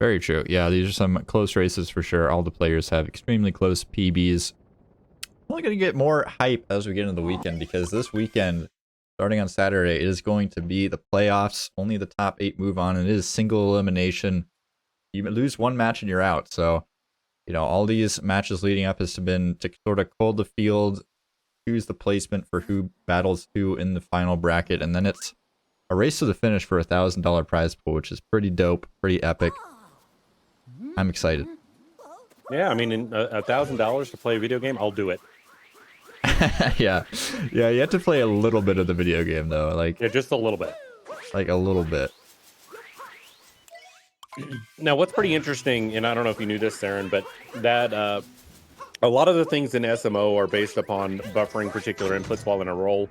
Very true. Yeah, these are some close races for sure. All the players have extremely close PBs. Only going to get more hype as we get into the weekend, because this weekend, starting on Saturday, it is going to be the playoffs. Only the top 8 move on, and it is single elimination. You lose one match and you're out. So, you know, all these matches leading up has been to sort of cold the field, choose the placement for who battles who in the final bracket, and then it's a race to the finish for $1,000 prize pool, which is pretty dope, pretty epic. I'm excited. Yeah, I mean, $1,000 to play a video game, I'll do it. Yeah, you have to play a little bit of the video game though, like yeah, just a little bit, like a little bit. Now, what's pretty interesting, and I don't know if you knew this, Saren, but that a lot of the things in SMO are based upon buffering particular inputs while in a role.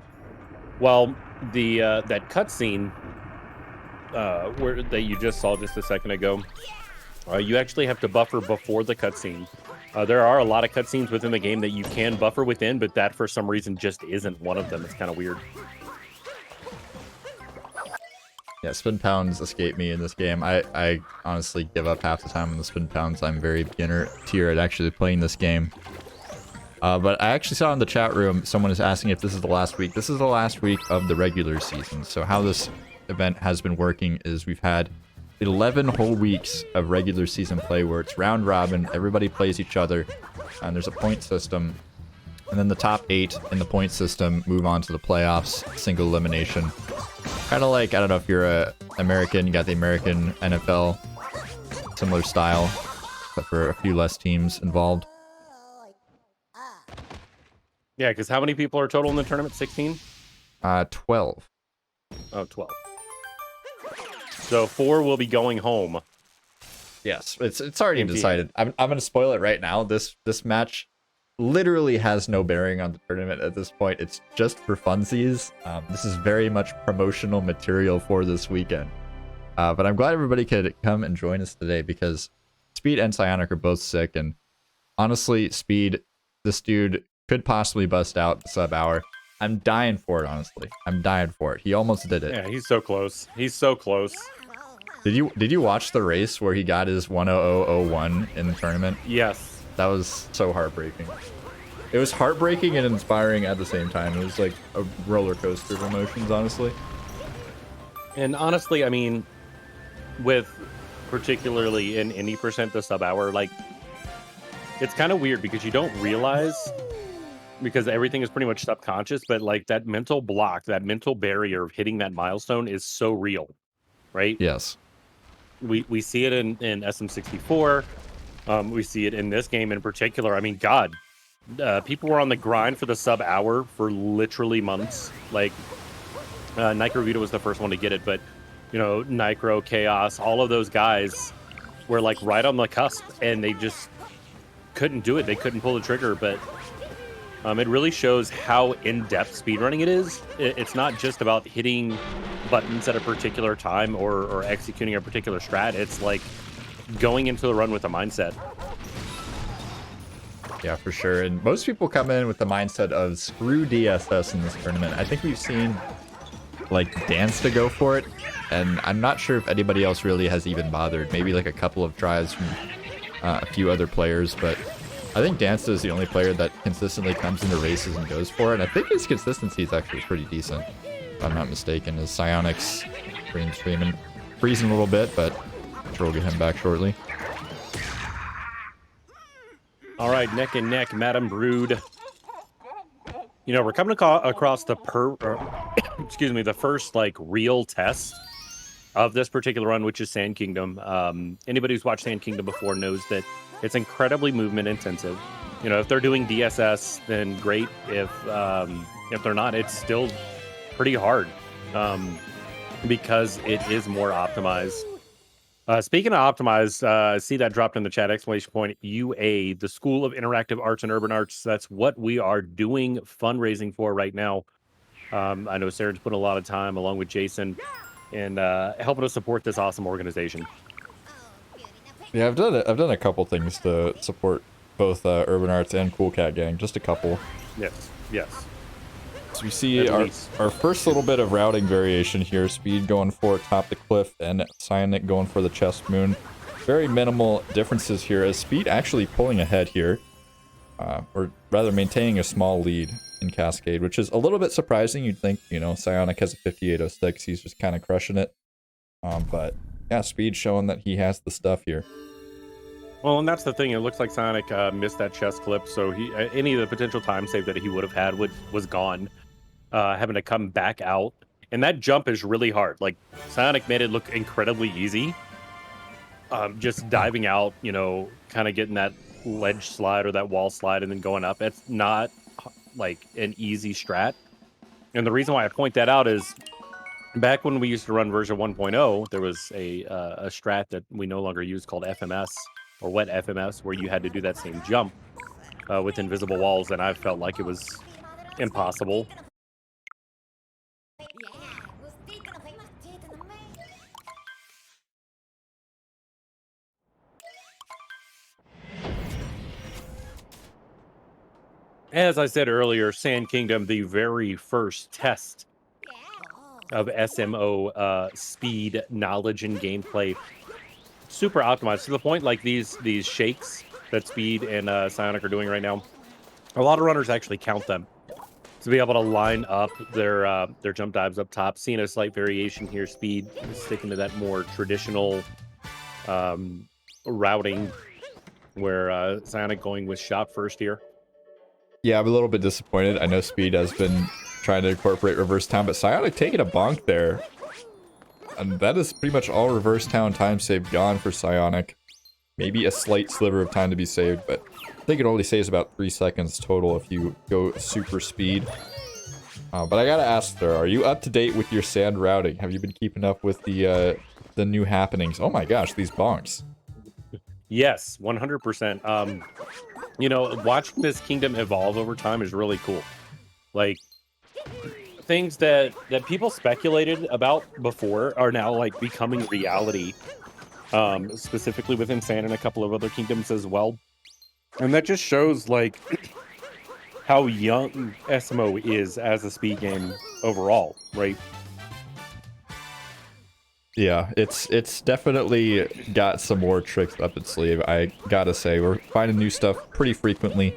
Well, the that cutscene that you just saw just a second ago, you actually have to buffer before the cutscene. There are a lot of cutscenes within the game that you can buffer within, but that for some reason just isn't one of them. It's kind of weird. Yeah, spin pounds escape me in this game. I honestly give up half the time on the spin pounds. I'm very beginner tier at actually playing this game. But I actually saw in the chat room, someone is asking if this is the last week. This is the last week of the regular season. So how this event has been working is we've had 11 whole weeks of regular season play where it's round robin, everybody plays each other, and there's a point system. And then the top 8 in the point system move on to the playoffs, single elimination. Kind of like, I don't know if you're a American, you got the American NFL, similar style, but for a few less teams involved. Yeah, because how many people are total in the tournament? 16? 12. Oh, 12. So 4 will be going home. Yes, it's already decided. I'm going to spoil it right now. This match literally has no bearing on the tournament at this point. It's just for funsies. This is very much promotional material for this weekend. But I'm glad everybody could come and join us today, because Speed and PsioNick are both sick, and honestly, Speed, this dude could possibly bust out the sub hour. I'm dying for it, honestly. I'm dying for it. He almost did it. Yeah, he's so close. He's so close. Did you watch the race where he got his 10001 in the tournament? Yes. That was so heartbreaking. It was heartbreaking and inspiring at the same time. It was like a roller coaster of emotions, honestly. And honestly, I mean, with particularly in any percent the sub hour, like, it's kind of weird because you don't realize, because everything is pretty much subconscious, but like that mental block, that mental barrier of hitting that milestone is so real, right? Yes. We see it in SM64. We see it in this game in particular. I mean, God, people were on the grind for the sub hour for literally months. Like, Nicro Vita was the first one to get it, but, you know, Nicro, Chaos, all of those guys were like right on the cusp, and they just couldn't do it. They couldn't pull the trigger, but it really shows how in-depth speedrunning it is. It's not just about hitting buttons at a particular time or executing a particular strat. It's like going into the run with a mindset. Yeah, for sure. And most people come in with the mindset of screw DSS in this tournament. I think we've seen like Dance to go for it, and I'm not sure if anybody else really has even bothered. Maybe like a couple of tries from a few other players, but I think Dance is the only player that consistently comes into races and goes for it. And I think his consistency is actually pretty decent, if I'm not mistaken. His PsioNick's freezing a little bit, but I'm sure we'll get him back shortly. All right, neck and neck, Madam Brood. You know, we're coming across the the first like real test of this particular run, which is Sand Kingdom. Anybody who's watched Sand Kingdom before knows that it's incredibly movement intensive. You know, if they're doing DSS, then great. If they're not, it's still pretty hard because it is more optimized. Speaking of optimized, see that dropped in the chat, exclamation point, UA, the School of Interactive Arts and Urban Arts. That's what we are doing fundraising for right now. I know Sarah's put a lot of time along with Jason and helping us support this awesome organization. Yeah, I've done a couple things to support both Urban Arts and Cool Cat Gang, just a couple. Yes, yes. So we see our first little bit of routing variation here. Speed going for top the cliff and PsioNick going for the chest moon. very minimal differences here, as Speed actually pulling ahead here. Or rather maintaining a small lead in Cascade, which is a little bit surprising. You'd think, you know, PsioNick has a 5806. He's just kind of crushing it. But yeah, Speed showing that he has the stuff here. Well, and that's the thing. It looks like PsioNick missed that chest clip, so he any of the potential time save that he would have had was gone. Having to come back out, and that jump is really hard. Like PsioNick made it look incredibly easy. Just diving out, you know, kind of getting that ledge slide or that wall slide and then going up. It's not like an easy strat. And the reason why I point that out is back when we used to run version 1.0, there was a strat that we no longer use called FMS or wet FMS, where you had to do that same jump with invisible walls, and I felt like it was impossible. As I said earlier, Sand Kingdom, the very first test of SMO speed, knowledge, and gameplay, super optimized to the point like these shakes that Speed and PsioNick are doing right now. A lot of runners actually count them to be able to line up their jump dives up top. Seeing a slight variation here, Speed sticking to that more traditional routing, where PsioNick going with shot first here. Yeah, I'm a little bit disappointed. I know Speed has been trying to incorporate reverse town, but PsioNick taking a bonk there. And that is pretty much all reverse town time save gone for PsioNick. Maybe a slight sliver of time to be saved, but I think it only saves about 3 seconds total if you go super speed. But I gotta ask there, are you up to date with your sand routing? Have you been keeping up with the new happenings? Oh my gosh, these bonks. Yes, 100%. You know, watching this kingdom evolve over time is really cool. Like, things that people speculated about before are now like becoming reality. Specifically within Sand and a couple of other kingdoms as well. And that just shows like how young SMO is as a speed game overall, right? Yeah, it's definitely got some more tricks up its sleeve. I gotta say, we're finding new stuff pretty frequently,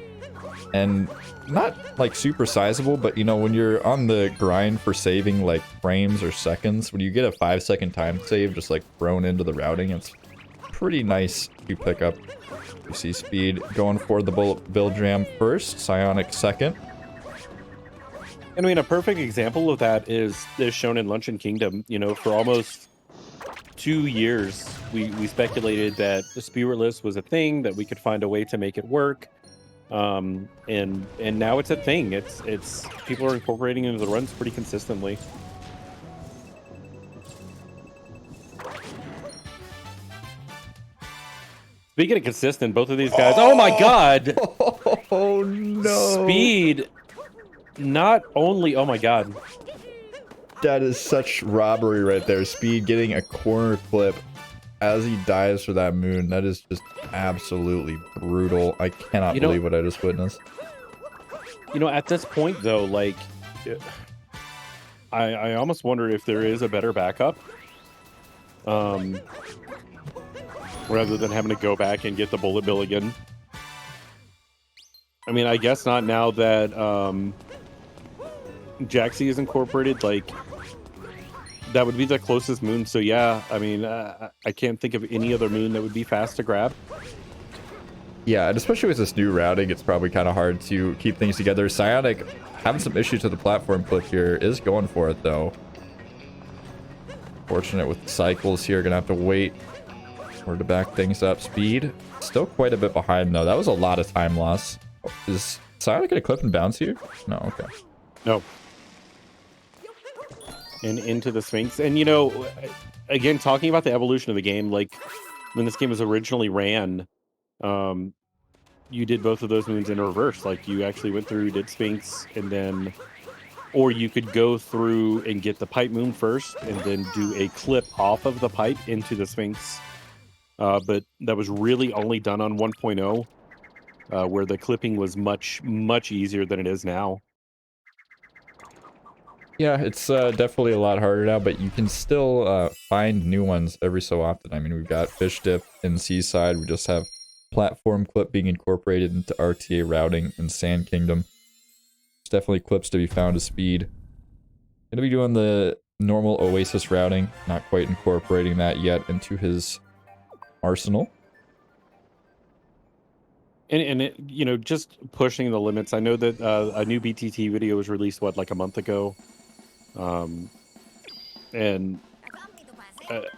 and not like super sizable, but you know, when you're on the grind for saving like frames or seconds, when you get a 5-second time save just like thrown into the routing, it's pretty nice to pick up. You see Speed going for the bullet bill jam first, PsioNick second. And I mean, a perfect example of that is shown in Luncheon Kingdom. You know, for almost 2 years, we speculated that the Spirit was a thing, that we could find a way to make it work. And now it's a thing. It's people are incorporating it into the runs pretty consistently. Speaking of consistent, both of these guys. Oh my god! Oh no! Speed. Not only. Oh my god. That is such robbery right there. Speed getting a corner clip as he dives for that moon. That is just absolutely brutal. I cannot believe what I just witnessed. You know, at this point though, like, I almost wonder if there is a better backup. Rather than having to go back and get the bullet bill again. I mean, I guess not now that Jaxie is incorporated. Like, that would be the closest moon. So yeah, I mean, I can't think of any other moon that would be fast to grab. Yeah, and especially with this new routing, it's probably kind of hard to keep things together. PsioNick having some issues with the platform clip here, is going for it though. Fortunate with the cycles here, gonna have to wait to back things up. Speed still quite a bit behind though. That was a lot of time loss. Is PsioNick gonna clip and bounce here? No, okay. No. And into the Sphinx. And you know, again, talking about the evolution of the game, like when this game was originally ran, you did both of those moons in reverse. Like you actually went through, did Sphinx, and then, or you could go through and get the pipe moon first and then do a clip off of the pipe into the Sphinx. But that was really only done on 1.0, where the clipping was much, much easier than it is now. Yeah, it's definitely a lot harder now, but you can still find new ones every so often. I mean, we've got Fish Dip in Seaside. We just have Platform Clip being incorporated into RTA routing in Sand Kingdom. There's definitely clips to be found to speed. Gonna be doing the normal Oasis routing, not quite incorporating that yet into his arsenal. And it, you know, just pushing the limits. I know that a new BTT video was released, what, like a month ago? And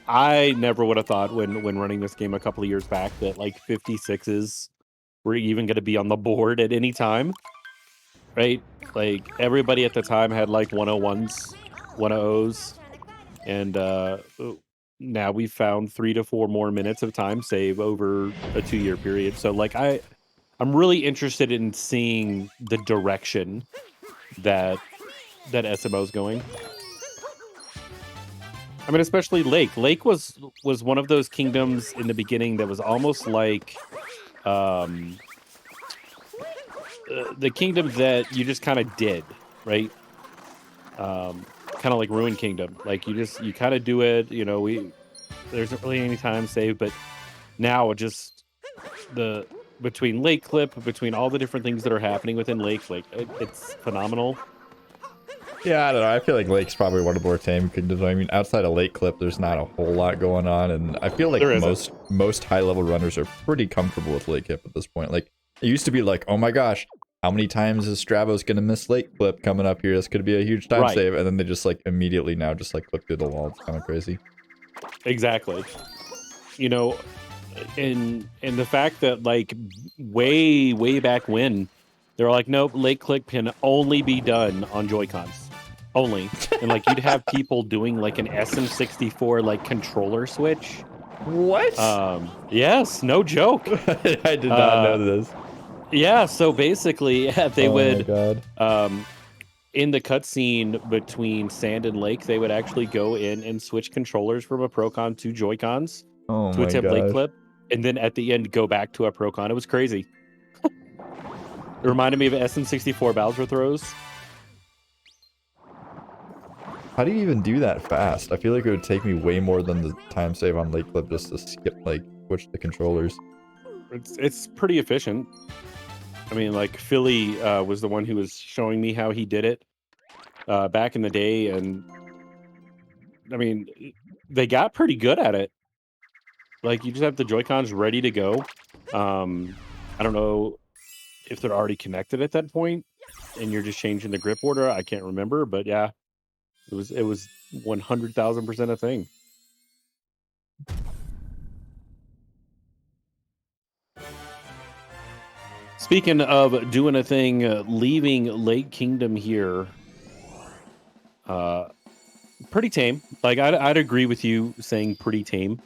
I never would have thought when running this game a couple of years back that like 56s were even going to be on the board at any time, right? Like everybody at the time had like 101s, 100s, and now we've found 3 to 4 more minutes of time save over a 2-year period. So like I'm really interested in seeing the direction that SMO is going. I mean, especially Lake. Lake was one of those kingdoms in the beginning that was almost like the kingdom that you just kind of did, right? Kind of like Ruin Kingdom. Like you kind of do it. You know, there isn't really any time save, but now just the between Lake Clip, between all the different things that are happening within Lake, like it's phenomenal. Yeah, I don't know. I feel like Lake's probably one of the more tame kingdoms. I mean, outside of Lake Clip, there's not a whole lot going on, and I feel like most high-level runners are pretty comfortable with Lake Clip at this point. Like, it used to be like, oh my gosh, how many times is Stravos gonna miss Lake Clip coming up here? This could be a huge time save, and then they just like immediately now just like clip through the wall. It's kind of crazy. Exactly. You know, and the fact that like way back when they're like, nope, Lake Click can only be done on Joy-Cons. Only. And like you'd have people doing like an SM64 like controller switch. What? Yes, no joke. I did not know this. Yeah, so basically they would my God. In the cutscene between Sand and Lake, they would actually go in and switch controllers from a Procon to Joy-Cons to attempt Lake Clip, and then at the end go back to a Procon. It was crazy. It reminded me of SM64 Bowser throws. How do you even do that fast? I feel like it would take me way more than the time save on Lake Clip just to skip, like, switch the controllers. It's pretty efficient. I mean, like, Philly was the one who was showing me how he did it back in the day, and I mean, they got pretty good at it. Like, you just have the Joy-Cons ready to go. I don't know if they're already connected at that point, and you're just changing the grip order. I can't remember, but yeah. It was 100,000% a thing. Speaking of doing a thing, leaving Lake Kingdom here, pretty tame. Like I'd agree with you saying pretty tame.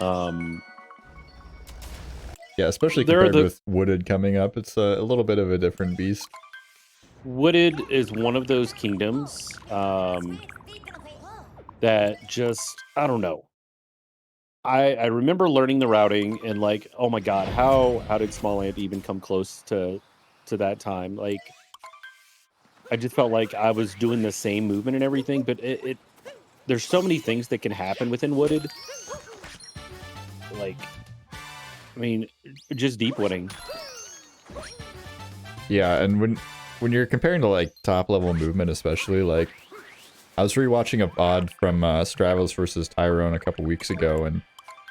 Yeah, especially compared with Wooded coming up, it's a little bit of a different beast. Wooded is one of those kingdoms that just, I don't know. I remember learning the routing and like, oh my God, how did Small Ant even come close to that time? Like, I just felt like I was doing the same movement and everything, but there's so many things that can happen within Wooded. Like, I mean, just deep wooding. Yeah, and when you're comparing to like top level movement, especially, like I was rewatching a VOD from Stravos versus Tyrone a couple weeks ago, and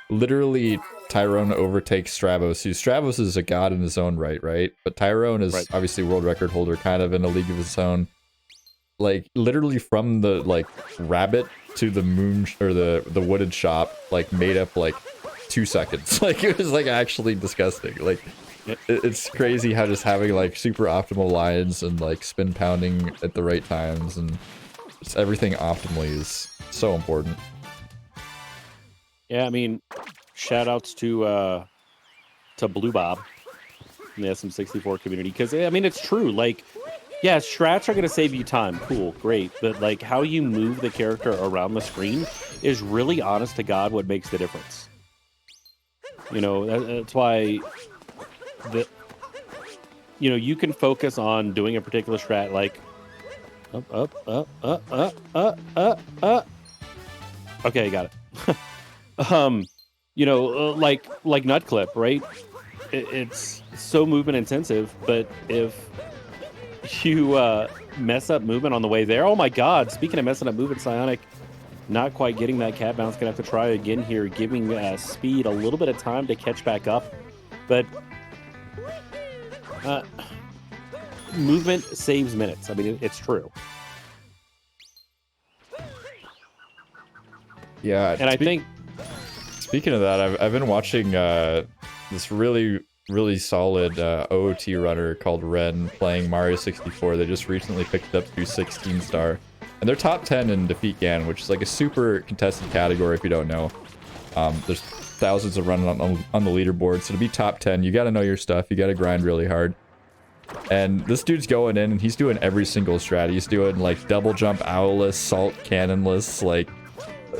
literally Tyrone overtakes Stravos. Stravos is a god in his own right? But Tyrone is obviously world record holder, kind of in a league of his own. Like literally from the like rabbit to the moon or the wooded shop, like made up like 2 seconds. Like it was like actually disgusting. Like it's crazy how just having like super optimal lines and like spin pounding at the right times and just everything optimally is so important. Yeah, I mean, shout outs to Blue Bob in the SM64 community, because I mean it's true. Like, yeah, strats are gonna save you time. Cool, great, but like how you move the character around the screen is really, honest to God, what makes the difference. You know, that's why you know, you can focus on doing a particular strat. Like, Up. Okay, got it. Like nut clip, right? It's so movement intensive, but if you mess up movement on the way there, oh my God! Speaking of messing up movement, PsioNick not quite getting that cat bounce. Gonna have to try again here, giving Speed a little bit of time to catch back up, but movement saves minutes. I mean, it's true. Yeah, and I think. Speaking of that, I've been watching this really solid OOT runner called Ren playing Mario 64. They just recently picked it up to 16 star, and they're top 10 in Defeat Gan, which is like a super contested category if you don't know. There's thousands of running on the leaderboard, so to be top 10, you got to know your stuff. You got to grind really hard. And this dude's going in, and he's doing every single strat. He's doing like double jump owlless, salt cannonless, like.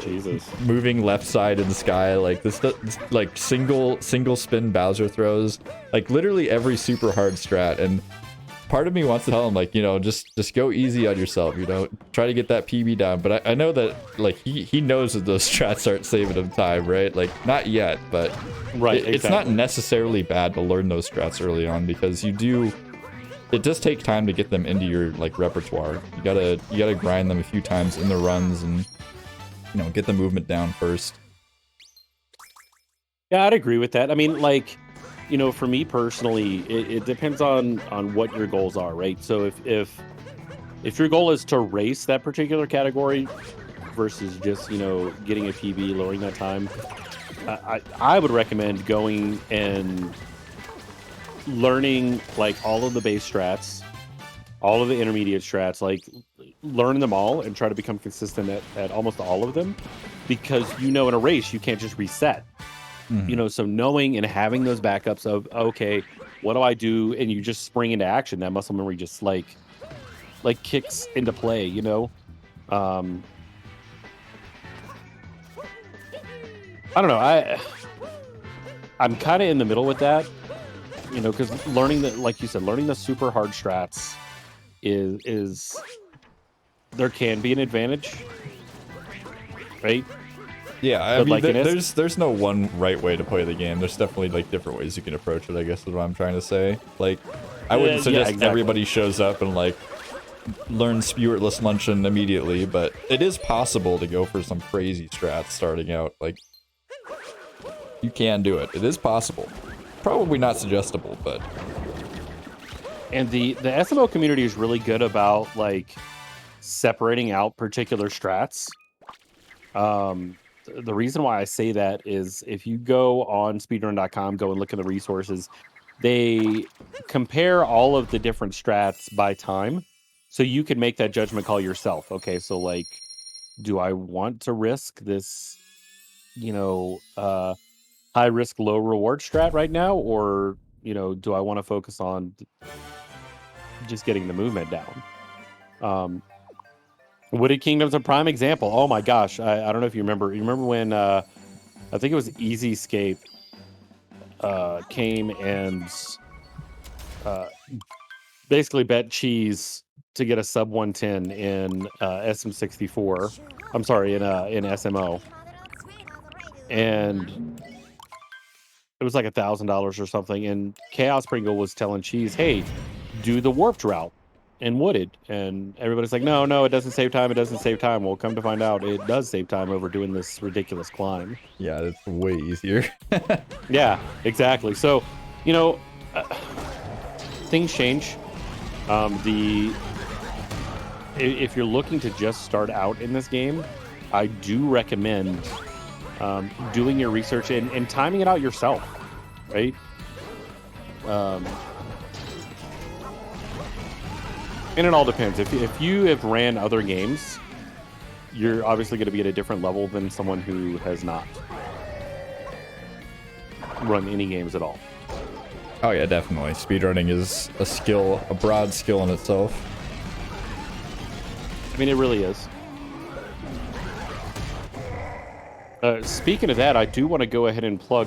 Jesus. Moving left side in the sky, like this like single spin Bowser throws, like literally every super hard strat. And part of me wants to tell him, like, you know, just go easy on yourself, you know, try to get that PB down. But I know that like he knows that those strats aren't saving him time, right? Like not yet, but right, it's not necessarily bad to learn those strats early on, because it does take time to get them into your like repertoire. You gotta grind them a few times in the runs and, you know, get the movement down first. Yeah, I'd agree with that. I mean, like, you know, for me personally, it depends on what your goals are, right? So if your goal is to race that particular category versus just, you know, getting a PB, lowering that time, I would recommend going and learning like all of the base strats, all of the intermediate strats, like learn them all and try to become consistent at almost all of them, because, you know, in a race, you can't just reset. You know, so knowing and having those backups of, okay, what do I do? And you just spring into action. That muscle memory just like kicks into play, you know? I don't know. I'm kind of in the middle with that, you know, because learning the, like you said, learning the super hard strats is there can be an advantage, right? Yeah, I mean, there's no one right way to play the game. There's definitely like different ways you can approach it, I guess is what I'm trying to say. Like, I wouldn't suggest everybody shows up and like learn Spiritless Luncheon immediately, but it is possible to go for some crazy strats starting out. Like, you can do it. It is possible. Probably not suggestible, but. And the SMO community is really good about like separating out particular strats. The reason why I say that is if you go on speedrun.com, go and look at the resources, they compare all of the different strats by time, so you can make that judgment call yourself. Okay, so like, do I want to risk this, you know, high risk, low reward strat right now, or, you know, do I want to focus on just getting the movement down? Wooded Kingdom's a prime example. Oh my gosh, I don't know if you remember. You remember when I think it was Easy Escape came and basically bet cheese to get a sub 110 in SM64. I'm sorry, in SMO, and it was like $1,000 or something. And Chaos Pringle was telling Cheese, "Hey, do the warped route and Wooded," and everybody's like, no, it doesn't save time, well, come to find out, it does save time over doing this ridiculous climb. Yeah, it's way easier. Yeah, exactly. So, you know, things change. If you're looking to just start out in this game, I do recommend doing your research and timing it out yourself, right? And it all depends. If you have ran other games, you're obviously going to be at a different level than someone who has not run any games at all. Oh yeah, definitely. Speedrunning is a skill, a broad skill in itself. I mean, it really is. Speaking of that, I do want to go ahead and plug.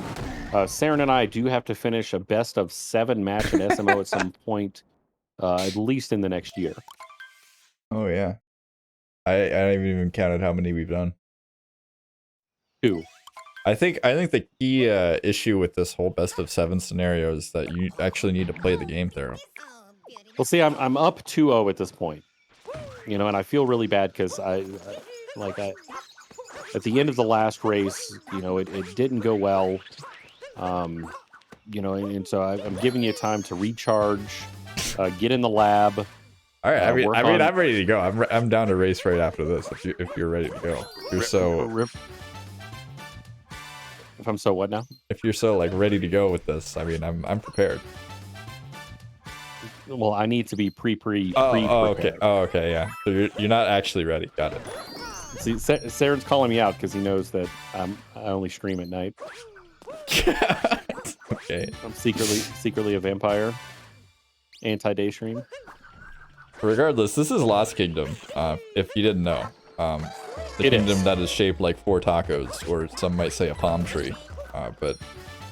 Saren and I do have to finish a best of 7 match at SMO at some point. At least in the next year. Oh yeah. I haven't even counted how many we've done. 2. I think the key issue with this whole best of 7 scenario is that you actually need to play the game through. Well, see, I'm up 2-0 at this point, you know, and I feel really bad because I at the end of the last race, you know, it didn't go well, you know, and so I'm giving you time to recharge, get in the lab. All right, I work mean, on- I'm ready to go. I'm down to race right after this. If you're ready to go, If I'm so what now? if you're so like ready to go with this, I mean, I'm prepared. Well, I need to be pre-prepared. Okay. Oh, okay. Yeah. So you're not actually ready. Got it. See, Saren's calling me out because he knows that I only stream at night. Okay. I'm secretly a vampire. Anti-day stream. Regardless, this is Lost Kingdom. If you didn't know, the kingdom that is shaped like 4 tacos, or some might say a palm tree. But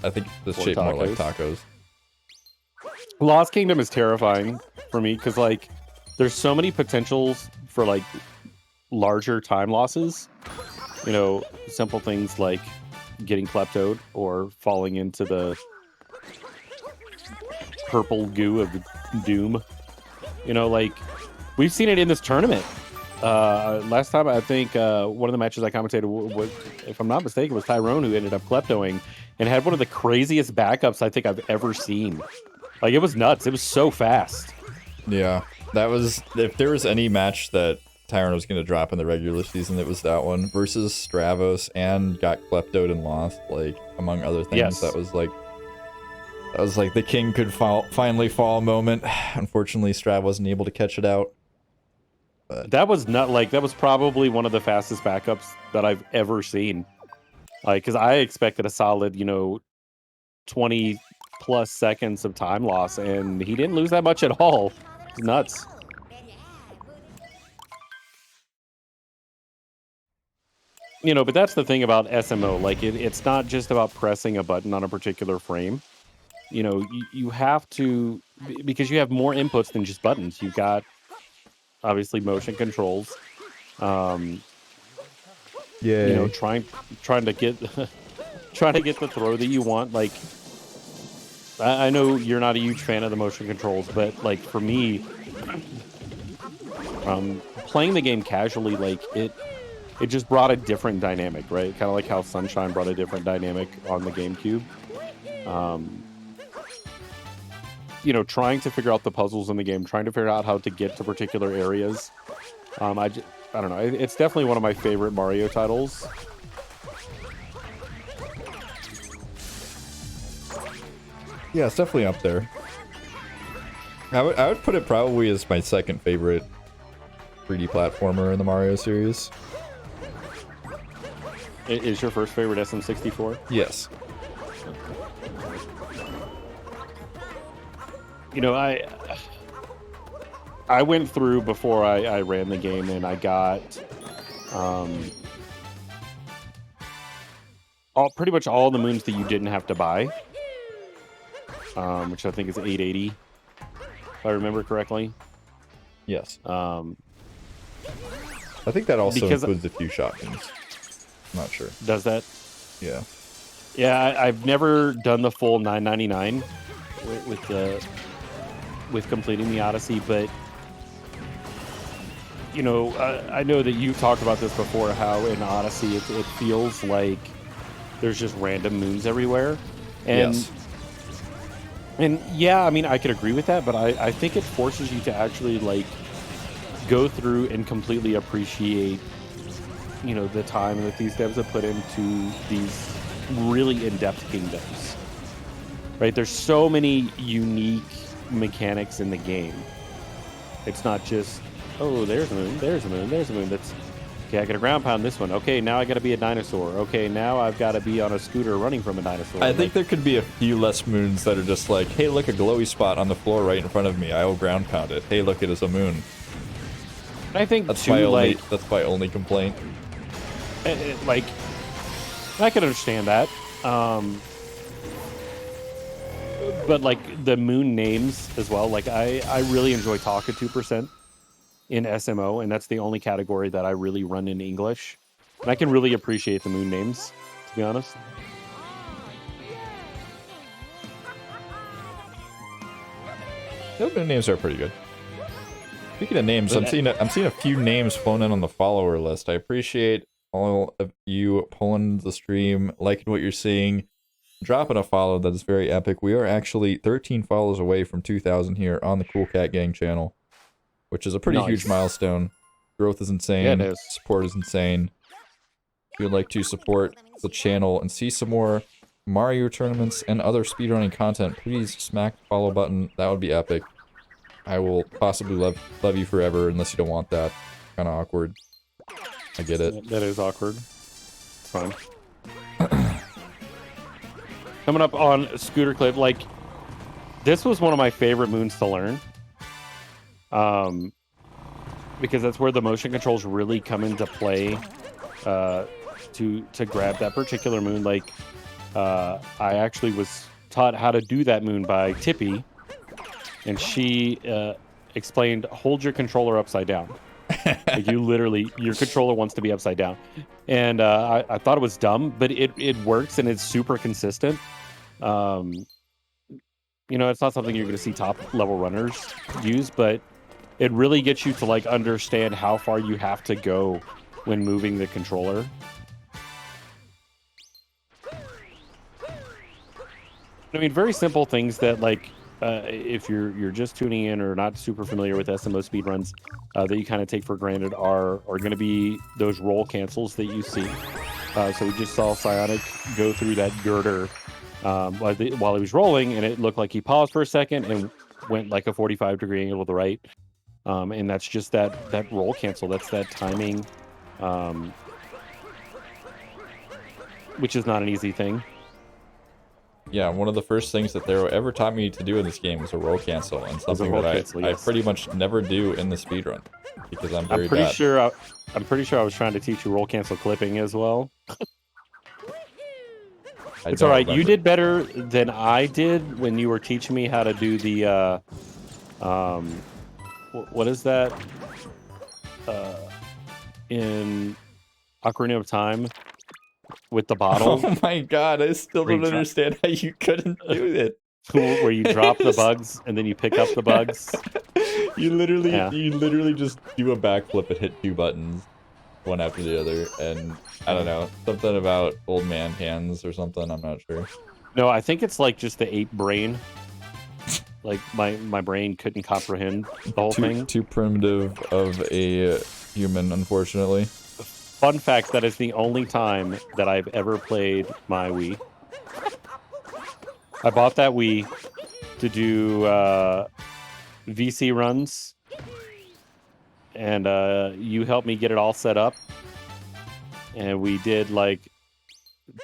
I think it's shaped more like tacos. Lost Kingdom is terrifying for me because like there's so many potentials for like larger time losses. You know, simple things like getting kleptoed or falling into the purple goo of doom. You know, like we've seen it in this tournament. Last time I think one of the matches I commentated was, if I'm not mistaken, was Tyrone, who ended up kleptoing and had one of the craziest backups I think I've ever seen. Like, it was nuts. It was so fast. Yeah, that was, if there was any match that Tyrone was going to drop in the regular season, it was that one versus Stravos, and got kleptoed and lost, like, among other things. Yes. That was like the king could finally fall moment. Unfortunately, Strav wasn't able to catch it out. But that was that was probably one of the fastest backups that I've ever seen. Like, because I expected a solid, you know, 20 plus seconds of time loss, and he didn't lose that much at all. It's nuts. You know, but that's the thing about SMO. Like, it's not just about pressing a button on a particular frame. You know, you have to, because you have more inputs than just buttons. You've got, obviously, motion controls. yeah, You know, trying to get trying to get the throw that you want. Like, I know you're not a huge fan of the motion controls, but like for me, playing the game casually, like it just brought a different dynamic, right? Kind of like how Sunshine brought a different dynamic on the GameCube. You know, trying to figure out the puzzles in the game, trying to figure out how to get to particular areas. I don't know. It's definitely one of my favorite Mario titles. Yeah, it's definitely up there. I would put it probably as my second favorite 3D platformer in the Mario series. Is your first favorite SM64? Yes. You know, I went through before I ran the game, and I got pretty much all the moons that you didn't have to buy, which I think is 880, if I remember correctly. Yes. I think that also because includes a few shotguns. I'm not sure. Does that? Yeah. Yeah, I've never done the full 999 with completing the Odyssey, but you know, I know that you talked about this before, how in Odyssey it feels like there's just random moons everywhere. And, yes. And yeah, I mean, I could agree with that, but I think it forces you to actually, like, go through and completely appreciate, you know, the time that these devs have put into these really in-depth kingdoms. Right? There's so many unique mechanics in the game. It's not just, oh, there's a moon, there's a moon, there's a moon. That's, okay, I got to ground pound this one. Okay, now I got to be a dinosaur. Okay, now I've got to be on a scooter running from a dinosaur. I think there could be a few less moons that are just like, hey, look, a glowy spot on the floor right in front of me. I will ground pound it. Hey, look, it is a moon. I think that's too, that's my only complaint. Like, I can understand that. But like the moon names as well. Like I really enjoy Talk at 2%. in SMO, and that's the only category that I really run in English. And I can really appreciate the moon names, to be honest. The moon names are pretty good. Speaking of names, I'm seeing a few names flown in on the follower list. I appreciate all of you pulling the stream, liking what you're seeing, dropping a follow. That is very epic. We are actually 13 follows away from 2,000 here on the Cool Cat Gang channel, which is a pretty huge milestone. Growth is insane. Yeah, it is. Support is insane. If you would like to support the channel and see some more Mario tournaments and other speedrunning content, please smack the follow button. That would be epic. I will possibly love you forever unless you don't want that. Kind of awkward. I get it. That is awkward. It's fine. Coming up on Scooter Clip, like, this was one of my favorite moons to learn. Because that's where the motion controls really come into play to grab that particular moon. Like, I actually was taught how to do that moon by Tippy, and she explained, hold your controller upside down. Like, you literally, your controller wants to be upside down. And I thought it was dumb, but it works, and it's super consistent. You know, it's not something you're going to see top level runners use, but it really gets you to, like, understand how far you have to go when moving the controller. I mean, very simple things that, like, if you're just tuning in or not super familiar with SMO speedruns, that you kind of take for granted are going to be those roll cancels that you see. So we just saw PsioNick go through that girder while he was rolling, and it looked like he paused for a second and went like a 45-degree angle to the right. And that's just that roll cancel. That's that timing, which is not an easy thing. Yeah, one of the first things that they ever taught me to do in this game was a roll cancel, and something that I pretty much never do in the speedrun because I'm very bad. I'm pretty sure I was trying to teach you roll cancel clipping as well. It's all right. You did better than I did when you were teaching me how to do the what is that in Ocarina of Time with the bottle. Oh my god, I still don't understand how you couldn't do it. Where you drop the bugs and then you pick up the bugs. You literally just do a backflip and hit two buttons, one after the other, and I don't know, something about old man hands or something, I'm not sure. No, I think it's like just the ape brain. Like my brain couldn't comprehend the whole thing. Too primitive of a human, unfortunately. Fun fact, that is the only time that I've ever played my Wii. I bought that Wii to do VC runs, and you helped me get it all set up, and we did like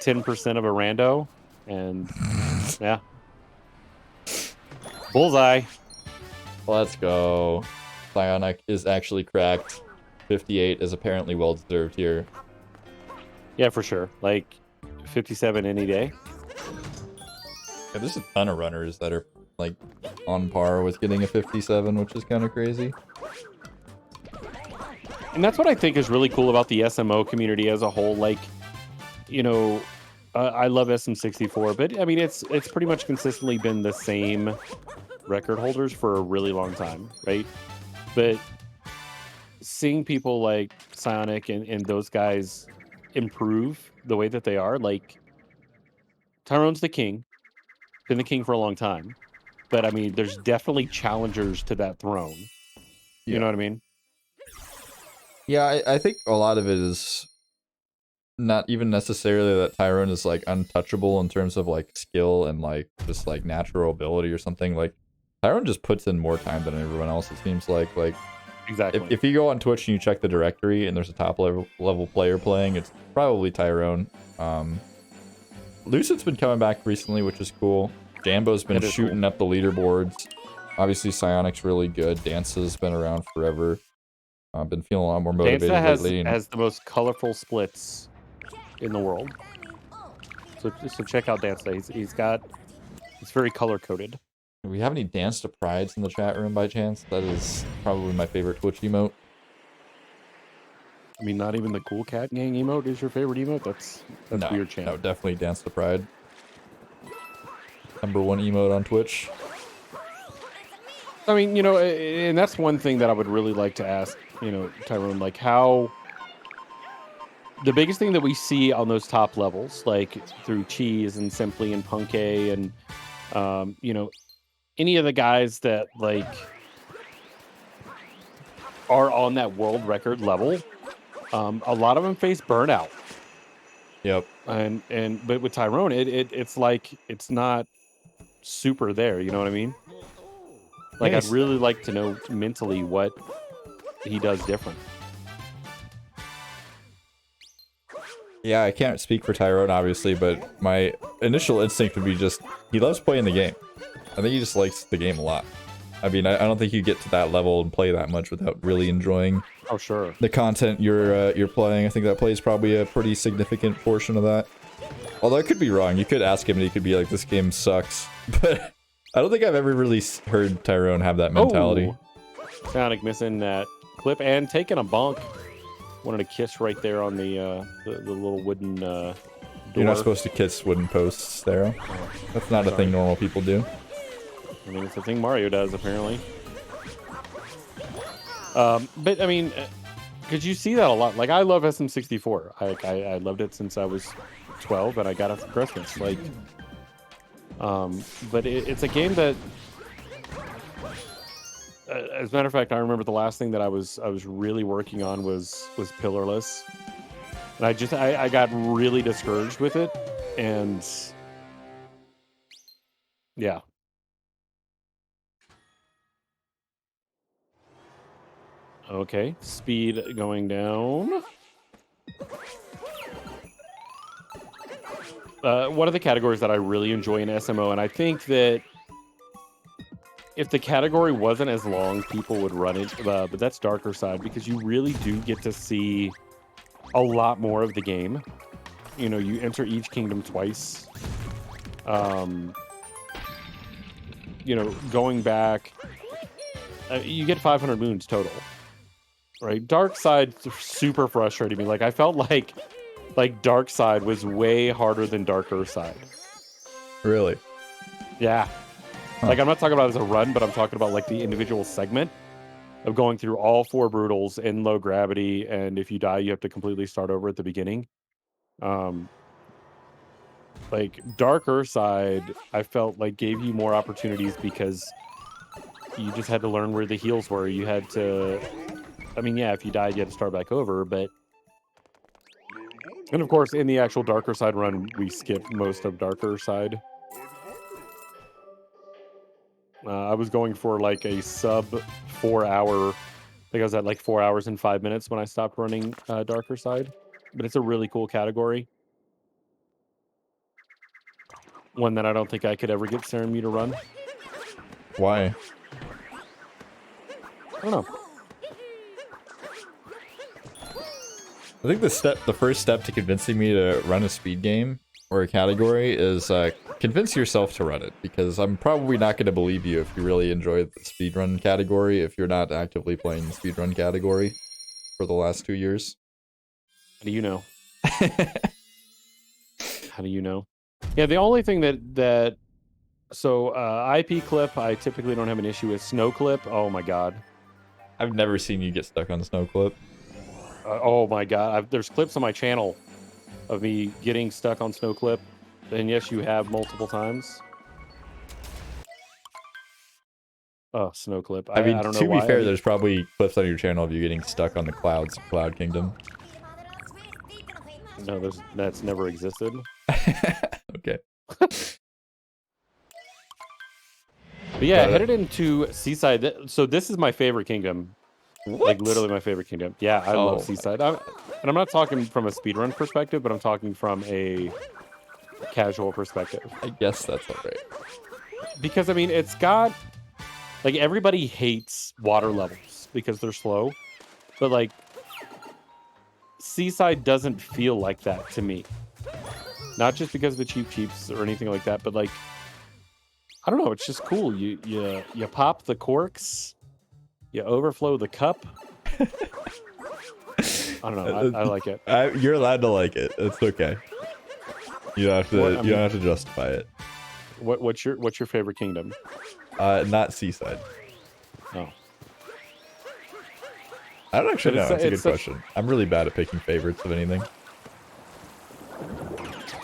10% of a rando, and yeah. Bullseye. Let's go. PsioNick is actually cracked. 58 is apparently well deserved here. Yeah, for sure. Like 57 any day. Yeah, there's a ton of runners that are like on par with getting a 57, which is kind of crazy. And that's what I think is really cool about the SMO community as a whole. Like, you know, I love SM64, but I mean, it's pretty much consistently been the same record holders for a really long time, right? But seeing people like PsioNick and those guys improve the way that they are, like, Tyrone's the king, been the king for a long time, but I mean, there's definitely challengers to that throne. You know what I mean? Yeah, I think a lot of it is not even necessarily that Tyrone is like untouchable in terms of like skill and like just like natural ability or something. Like Tyrone just puts in more time than everyone else, it seems like. Like, exactly. If you go on Twitch and you check the directory and there's a top level player playing, it's probably Tyrone. Lucid's been coming back recently, which is cool. Jambo's been shooting up the leaderboards. Obviously, Psionic's really good. Dance's been around forever. I've been feeling a lot more motivated lately. Has the most colorful splits in the world. So check out Danza. It's very color coded. Do we have any Dance to Prides in the chat room by chance? That is probably my favorite Twitch emote. I mean, not even the Cool Cat Gang emote is your favorite emote? That's No, weird, champ. no, definitely Dance to Pride. #1 emote on Twitch. I mean, you know, and that's one thing that I would really like to ask, you know, Tyrone, like how the biggest thing that we see on those top levels, like through Cheese and Simply and Punkay and, you know, any of the guys that like are on that world record level, a lot of them face burnout. Yep. But with Tyrone, it's like it's not super there. You know what I mean? Like I'd Nice. really like to know mentally what he does different. Yeah, I can't speak for Tyrone, obviously, but my initial instinct would be just, he loves playing the game. I think he just likes the game a lot. I mean, I don't think you get to that level and play that much without really enjoying sure, the content you're playing. I think that plays probably a pretty significant portion of that. Although I could be wrong. You could ask him and he could be like, this game sucks. But I don't think I've ever really heard Tyrone have that mentality. PsioNick missing that clip and taking a bonk. Wanted a kiss right there on the little wooden door. You're not supposed to kiss wooden posts there. That's not a thing normal people do. I mean, it's a thing Mario does, apparently. But, I mean, because you see that a lot. Like, I love SM64. I loved it since I was 12, and I got it for Christmas. Like, but it's a game that... as a matter of fact, I remember the last thing that I was really working on was Pillarless, and I got really discouraged with it, and yeah. Okay, speed going down. One of the categories that I really enjoy in SMO, and I think that if the category wasn't as long, people would run it, but that's Darker Side, because you really do get to see a lot more of the game. You know, you enter each kingdom twice. You know, going back, you get 500 moons total. Right? Dark Side super frustrated me. Like, I felt like Dark Side was way harder than Darker Side. Really? Yeah. Huh. Like, I'm not talking about as a run, but I'm talking about like the individual segment of going through all 4 brutals in low gravity, and if you die, you have to completely start over at the beginning. Like Darker Side, I felt like gave you more opportunities because you just had to learn where the heals were. You had to, I mean, yeah, if you died, you had to start back over, but... And of course, in the actual Darker Side run, we skipped most of Darker Side. I was going for like a sub 4 hour, I think I was at like 4 hours and 5 minutes when I stopped running Darker Side. But it's a really cool category. One that I don't think I could ever get Saremu to run. Why? I don't know. I think the first step to convincing me to run a speed game or a category is convince yourself to run it, because I'm probably not going to believe you if you really enjoy the speedrun category if you're not actively playing the speedrun category for the last 2 years. How do you know? How do you know? Yeah, the only thing that so IP clip, I typically don't have an issue with. Snow clip, oh my god. I've never seen you get stuck on snow clip. Oh my god, there's clips on my channel of me getting stuck on snow clip, and yes, you have multiple times. Oh, snow clip. I mean, I don't know to be why. fair, there's probably clips on your channel of you getting stuck on the clouds, Cloud Kingdom. No, that's never existed. Okay. But yeah, headed into Seaside. So this is my favorite kingdom. What? Like literally my favorite kingdom. Yeah, I love Seaside. And I'm not talking from a speedrun perspective, but I'm talking from a casual perspective. I guess that's all right. Because I mean, it's got like everybody hates water levels because they're slow, but like Seaside doesn't feel like that to me. Not just because of the cheap cheeps or anything like that, but like I don't know. It's just cool. You pop the corks, you overflow the cup. I don't know. I like it. You're allowed to like it. It's okay. You don't have to. You don't have to justify it. What's your favorite kingdom? Not Seaside. Oh. I don't actually know. That's a good question. I'm really bad at picking favorites of anything.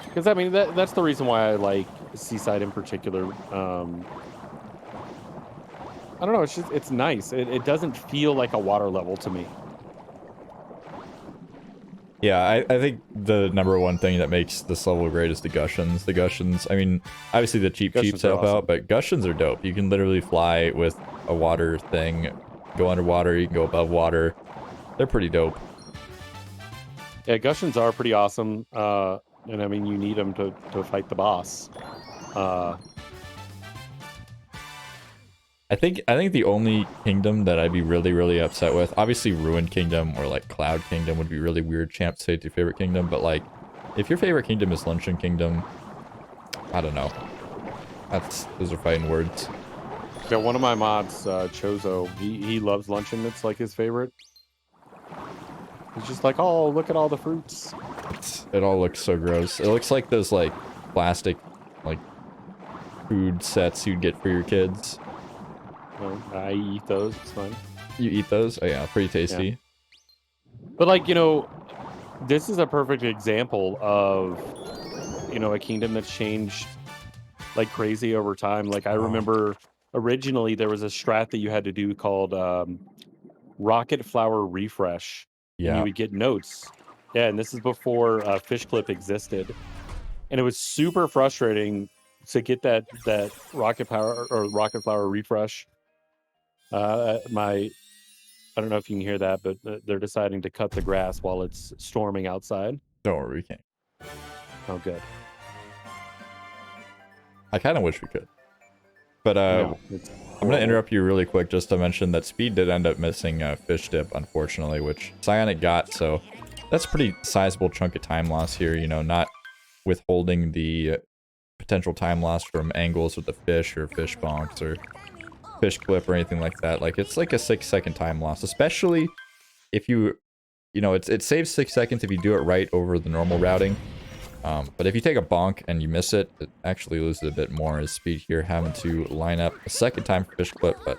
Because I mean that's the reason why I like Seaside in particular. I don't know. It's nice. It doesn't feel like a water level to me. Yeah, I think the #1 thing that makes this level great is the Gushions. The Gushions, I mean, obviously the cheaps help out, but Gushions are dope. You can literally fly with a water thing, go underwater, you can go above water. They're pretty dope. Yeah, Gushions are pretty awesome. And I mean, you need them to fight the boss. I think the only kingdom that I'd be really upset with, obviously Ruined Kingdom or like Cloud Kingdom would be really weird. Champ, say it's your favorite kingdom, but like if your favorite kingdom is Luncheon Kingdom, I don't know. Those are fighting words. Yeah, one of my mods, Chozo, he loves Luncheon. It's like his favorite. He's just like, oh, look at all the fruits. It all looks so gross. It looks like those like plastic like food sets you'd get for your kids. Well, I eat those. It's fine. You eat those? Oh yeah, pretty tasty. Yeah. But like, you know, this is a perfect example of, you know, a kingdom that's changed like crazy over time. Like I remember originally there was a strat that you had to do called Rocket Flower Refresh. Yeah. And you would get notes. Yeah, and this is before Fish Clip existed. And it was super frustrating to get that Rocket Power or Rocket Flower Refresh. I don't know if you can hear that, but they're deciding to cut the grass while it's storming outside. Don't worry, we can't. Oh, good. I kind of wish we could. But No, I'm going to interrupt you really quick just to mention that Speed did end up missing Fish Dip, unfortunately, which PsioNick got, so that's a pretty sizable chunk of time loss here, you know, not withholding the potential time loss from angles with the fish or fish bonks or fish clip or anything like that. Like, it's like a 6-second time loss, especially if you know, it saves 6 seconds if you do it right over the normal routing. But if you take a bonk and you miss it, it actually loses a bit more as Speed here having to line up a second time for fish clip, but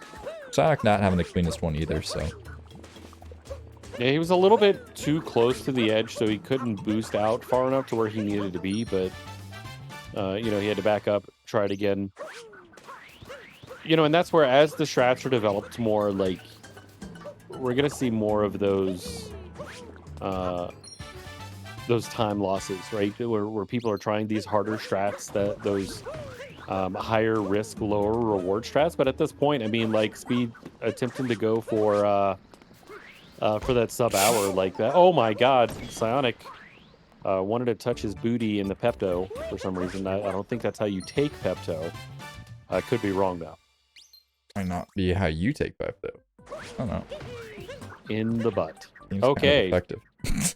PsioNick not having the cleanest one either, so. Yeah, he was a little bit too close to the edge, so he couldn't boost out far enough to where he needed to be, but, you know, he had to back up, try it again. You know, and that's where, as the strats are developed more, like, we're going to see more of those time losses, right? Where people are trying these harder strats, those higher risk, lower reward strats. But at this point, I mean, like, Speed attempting to go for that sub hour like that. Oh my God, PsioNick wanted to touch his booty in the Pepto for some reason. I don't think that's how you take Pepto. I could be wrong though. Might not be how you take Pepto. I don't know. In the butt. Seems okay. kind of effective.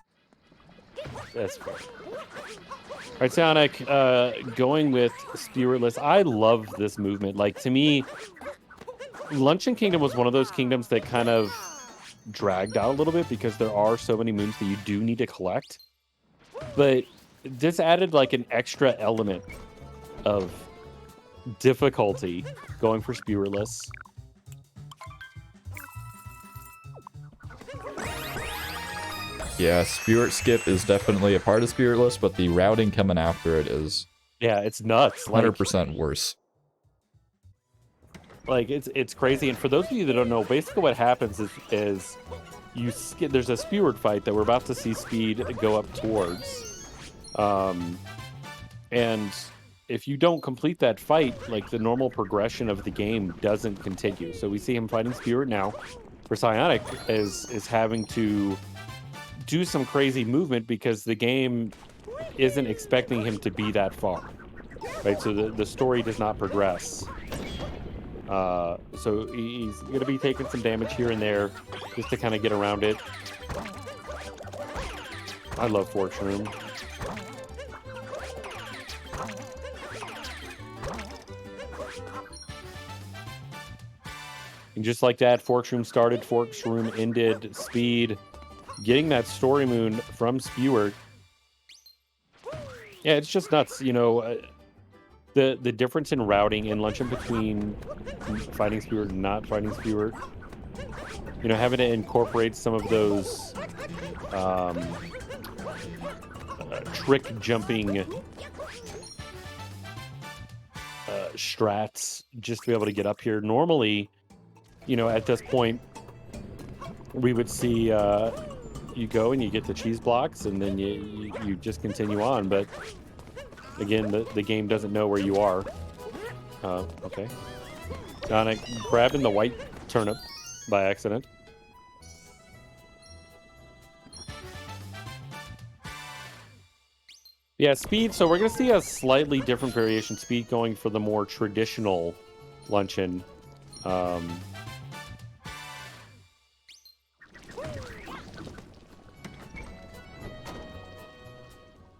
That's fair. All right, PsioNick, going with Spiritless. I love this movement. Like, to me, Luncheon Kingdom was one of those kingdoms that kind of dragged out a little bit because there are so many moons that you do need to collect. But this added like an extra element of difficulty going for Spiritless. Yeah, Spirit Skip is definitely a part of Spiritless, but the routing coming after it is... Yeah, it's nuts. 100% worse. Like, it's crazy. And for those of you that don't know, basically what happens is you skip. There's a Spirit fight that we're about to see Speed go up towards. And if you don't complete that fight, like, the normal progression of the game doesn't continue. So we see him fighting Spirit now. For PsioNick is having to do some crazy movement because the game isn't expecting him to be that far, right? So the story does not progress. So he's going to be taking some damage here and there just to kind of get around it. I love Fortune Room. And just like that, Forks Room started, Forks Room ended, Speed getting that story moon from Spewert. Yeah, it's just nuts. You know, the difference in routing in Luncheon between fighting Spewert and not fighting Spewert. You know, having to incorporate some of those trick jumping strats just to be able to get up here. Normally, you know, at this point, we would see you go and you get the cheese blocks, and then you just continue on. But again, the game doesn't know where you are. Okay. Sonic grabbing the white turnip by accident. Yeah, Speed. So we're going to see a slightly different variation. Speed going for the more traditional Luncheon. I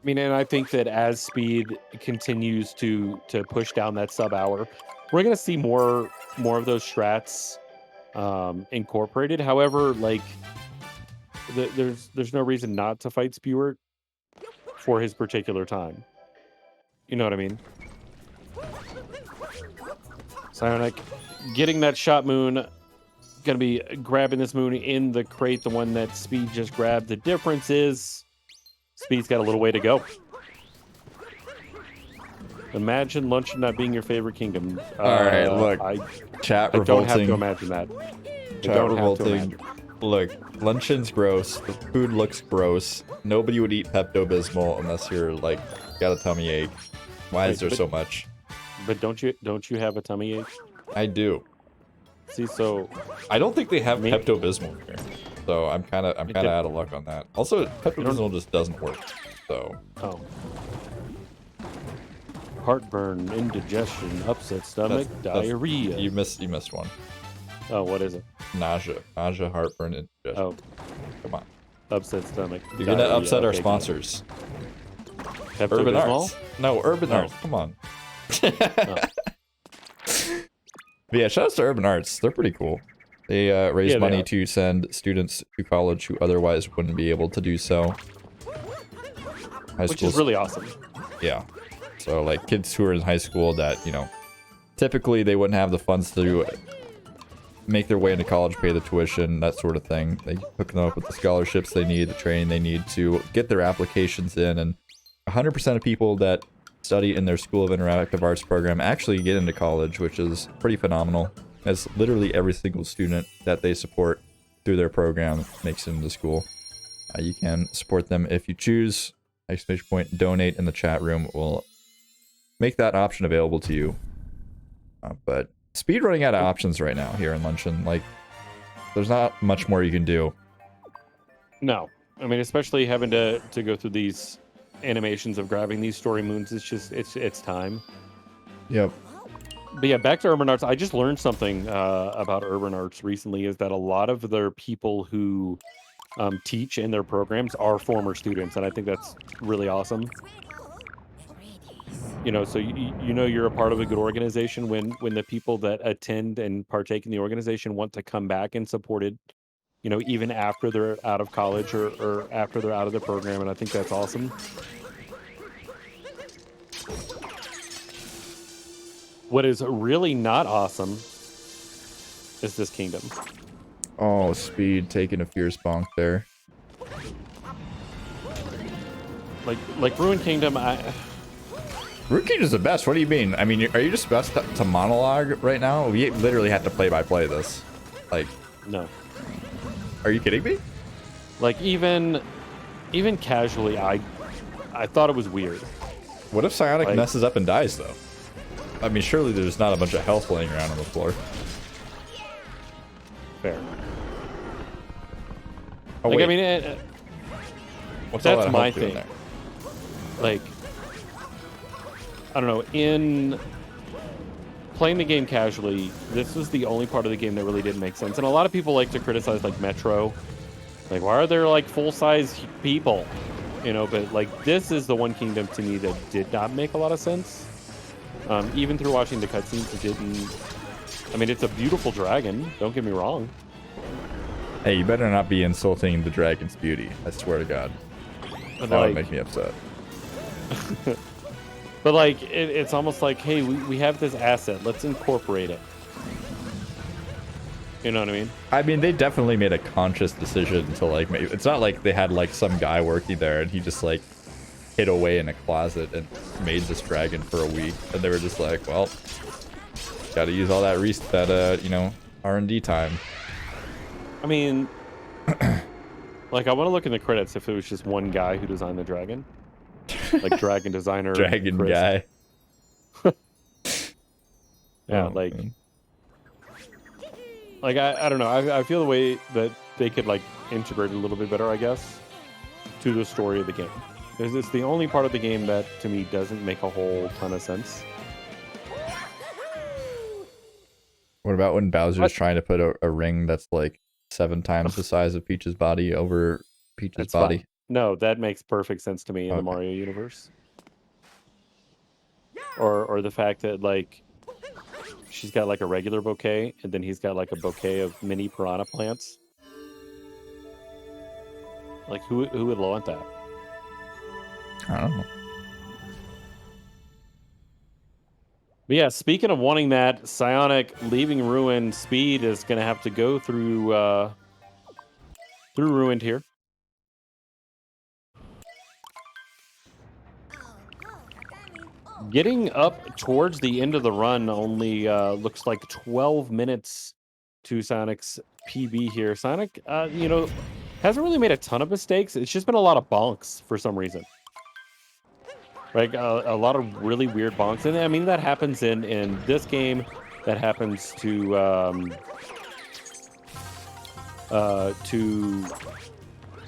mean, and I think that as Speed continues to push down that sub hour, we're going to see more of those strats incorporated. However, like there's no reason not to fight Spewert for his particular time. You know what I mean? PsioNick getting that shot moon. Gonna be grabbing this moon in the crate, the one that Speed just grabbed. The difference is Speed's got a little way to go. Imagine Luncheon not being your favorite kingdom. All right, look. Chat revolting. I don't have to imagine that. Chat revolting. Look, Luncheon's gross. The food looks gross. Nobody would eat Pepto-Bismol unless you're like got a tummy ache. Why is there so much? But don't you have a tummy ache? I do. See, so I don't think they have Pepto-Bismol here, so I'm kind of out of luck on that. Also, Pepto-Bismol just doesn't work. So. Oh. Heartburn, indigestion, upset stomach, diarrhea. You missed one. Oh, what is it? Nausea, heartburn, indigestion. Oh, come on. Upset stomach. You're gonna upset our sponsors. Urban Arts. No, Urban Arts. Come on. But yeah, shout out to Urban Arts. They're pretty cool. They raise money to send students to college who otherwise wouldn't be able to do so. Which is really awesome. Yeah. So like kids who are in high school that, you know, typically they wouldn't have the funds to make their way into college, pay the tuition, that sort of thing. They hook them up with the scholarships they need, the training they need to get their applications in, and 100% of people that study in their School of Interactive Arts program actually get into college, which is pretty phenomenal, as literally every single student that they support through their program makes it into school. You can support them if you choose. Exclamation point donate in the chat room will make that option available to you. But Speed running out of options right now here in Luncheon. Like, there's not much more you can do. No. I mean, especially having to go through these animations of grabbing these story moons. It's just, it's time. Yep. But yeah, back to Urban Arts. I just learned something about Urban Arts recently, is that a lot of their people who teach in their programs are former students, and I think that's really awesome. You know, so you know you're a part of a good organization when the people that attend and partake in the organization want to come back and support it, you know, even after they're out of college or after they're out of the program, and I think that's awesome. What is really not awesome is this kingdom. Oh, Speed taking a fierce bonk there. Like Ruined Kingdom, Ruined Kingdom's the best. What do you mean? I mean, are you just best to monologue right now? We literally have to play-by-play this. Like, no. Are you kidding me? Like, even casually, I thought it was weird. What if PsioNick messes up and dies, though? I mean, surely there's not a bunch of health laying around on the floor. Fair. Oh, like, wait. I mean, What's all that's that my health doing thing. there? Like, I don't know, in playing the game casually, this was the only part of the game that really didn't make sense. And a lot of people like to criticize, like, Metro. Like, why are there, like, full-size people? You know, but, like, this is the one kingdom to me that did not make a lot of sense. Even through watching the cutscenes, it I mean, it's a beautiful dragon. Don't get me wrong. Hey, you better not be insulting the dragon's beauty. I swear to God. But That would make me upset. But like, it's almost like, hey, we have this asset. Let's incorporate it. You know what I mean? I mean, they definitely made a conscious decision to like make. It's not like they had like some guy working there and he just like hid away in a closet and made this dragon for a week, and they were just like, well, got to use all that you know, R&D time. I mean, like, I want to look in the credits if it was just one guy who designed the dragon, like dragon designer, Dragon Chris. guy. Yeah, Oh, like. man. Like, I don't know. I feel the way that they could, like, integrate a little bit better, I guess, to the story of the game. It's the only part of the game that, to me, doesn't make a whole ton of sense. What about when Bowser's trying to put a ring that's like 7 times the size of Peach's body over Peach's body? Fine. No, that makes perfect sense to me in the Mario universe. Or the fact that, like, she's got like a regular bouquet, and then he's got like a bouquet of mini piranha plants. Like, who would want that? I don't know. But yeah, speaking of wanting that, PsioNick leaving Ruined, Speed is going to have to go through Ruined here. Getting up towards the end of the run, only looks like 12 minutes to PsioNick's PB here. PsioNick, you know, hasn't really made a ton of mistakes. It's just been a lot of bonks for some reason. Like, a lot of really weird bonks. And I mean, that happens in this game. That happens to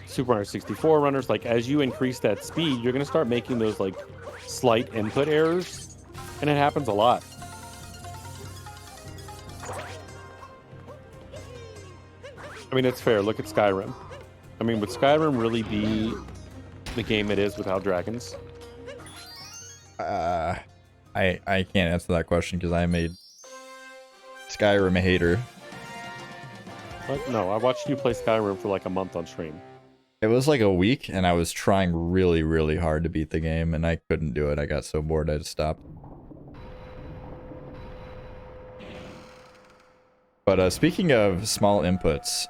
Super Mario 64 runners. Like, as you increase that speed, you're going to start making those, like, slight input errors, and it happens a lot. I mean, it's fair. Look at Skyrim. I mean, would Skyrim really be the game it is without dragons? I can't answer that question because I made Skyrim a hater. But no, I watched you play Skyrim for like a month on stream. It was like a week, and I was trying really, really hard to beat the game, and I couldn't do it. I got so bored I just stopped. But speaking of small inputs,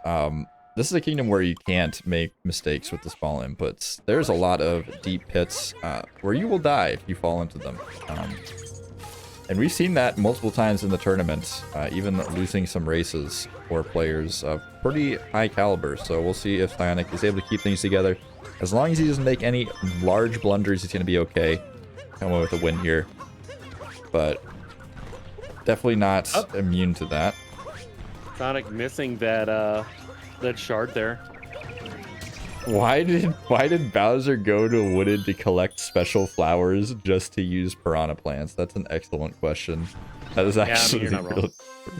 this is a kingdom where you can't make mistakes with the small inputs. There's a lot of deep pits where you will die if you fall into them. And we've seen that multiple times in the tournament, even losing some races for players of pretty high caliber. So we'll see if PsioNick is able to keep things together. As long as he doesn't make any large blunders, he's going to be okay. Come away with a win here. But definitely not immune to that. PsioNick missing that that shard there. Why did Bowser go to Wooded to collect special flowers just to use piranha plants? That's an excellent question. That is actually a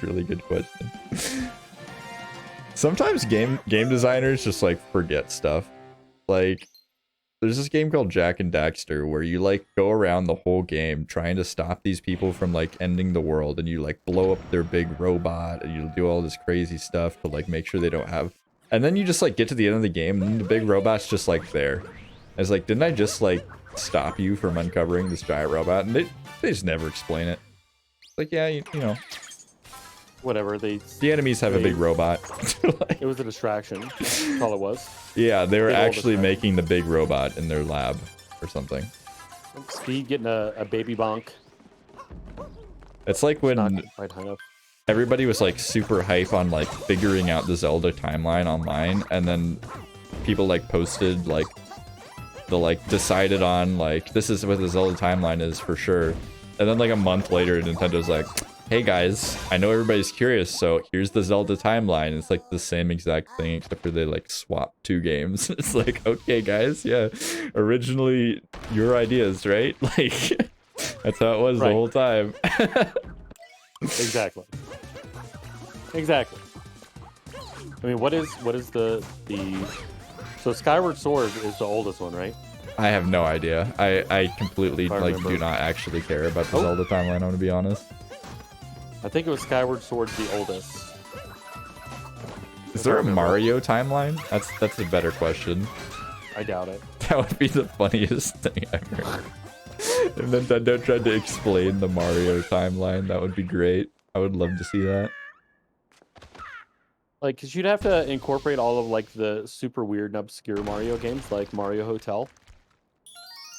really good question. Sometimes game designers just like forget stuff. Like, there's this game called Jak and Daxter where you like go around the whole game trying to stop these people from like ending the world, and you like blow up their big robot, and you do all this crazy stuff to like make sure they don't have. And then you just like get to the end of the game, and the big robot's just like there. I was like, didn't I just like stop you from uncovering this giant robot? And they just never explain it. It's like, yeah, you know. Whatever, the enemies have a big robot. It was a distraction. That's all it was. Yeah, they were actually making the big robot in their lab or something. Speed getting a baby bonk. It's like when Not quite high enough. Everybody was like super hype on like figuring out the Zelda timeline online, and then people like posted like the like decided on like this is what the Zelda timeline is for sure, and then like a month later Nintendo's like, hey guys, I know everybody's curious, so here's the Zelda timeline. It's like the same exact thing except for they like swap 2 games. It's like, okay guys, yeah, originally your ideas, right? Like that's how it was the whole time. Exactly. I mean, what is the so Skyward Sword is the oldest one, right? I have no idea. I completely like do not actually care about the Zelda timeline, I'm gonna be honest. I think it was Skyward Sword's the oldest. Is there a Mario timeline? That's a better question. I doubt it. That would be the funniest thing ever. If Nintendo tried to explain the Mario timeline, that would be great. I would love to see that. Like, cause you'd have to incorporate all of like the super weird and obscure Mario games, like Mario Hotel.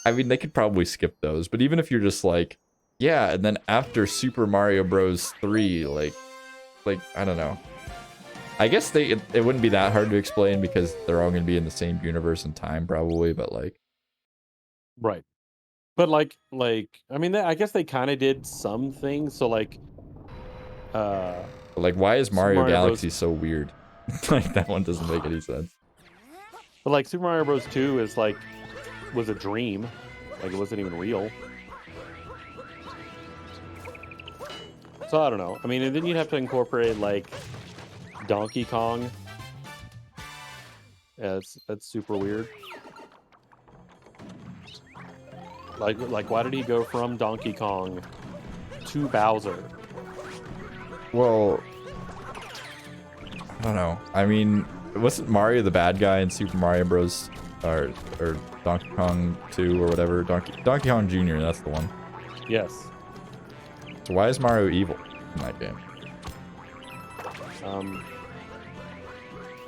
I mean, they could probably skip those, but even if you're just like, yeah, and then after Super Mario Bros. 3, like, I don't know. I guess it wouldn't be that hard to explain because they're all going to be in the same universe and time, probably, but like... Right. But like, I mean, I guess they kind of did some things. So like, like, why is Mario Galaxy so weird? Like, that one doesn't make any sense. But like, Super Mario Bros. 2 is like, was a dream. Like, it wasn't even real. So I don't know. I mean, and then you'd have to incorporate like Donkey Kong. Yeah, that's super weird. Like, why did he go from Donkey Kong to Bowser? Well, I don't know. I mean, wasn't Mario the bad guy in Super Mario Bros. Or Donkey Kong 2 or whatever? Donkey Kong Jr., that's the one. Yes. So why is Mario evil in that game?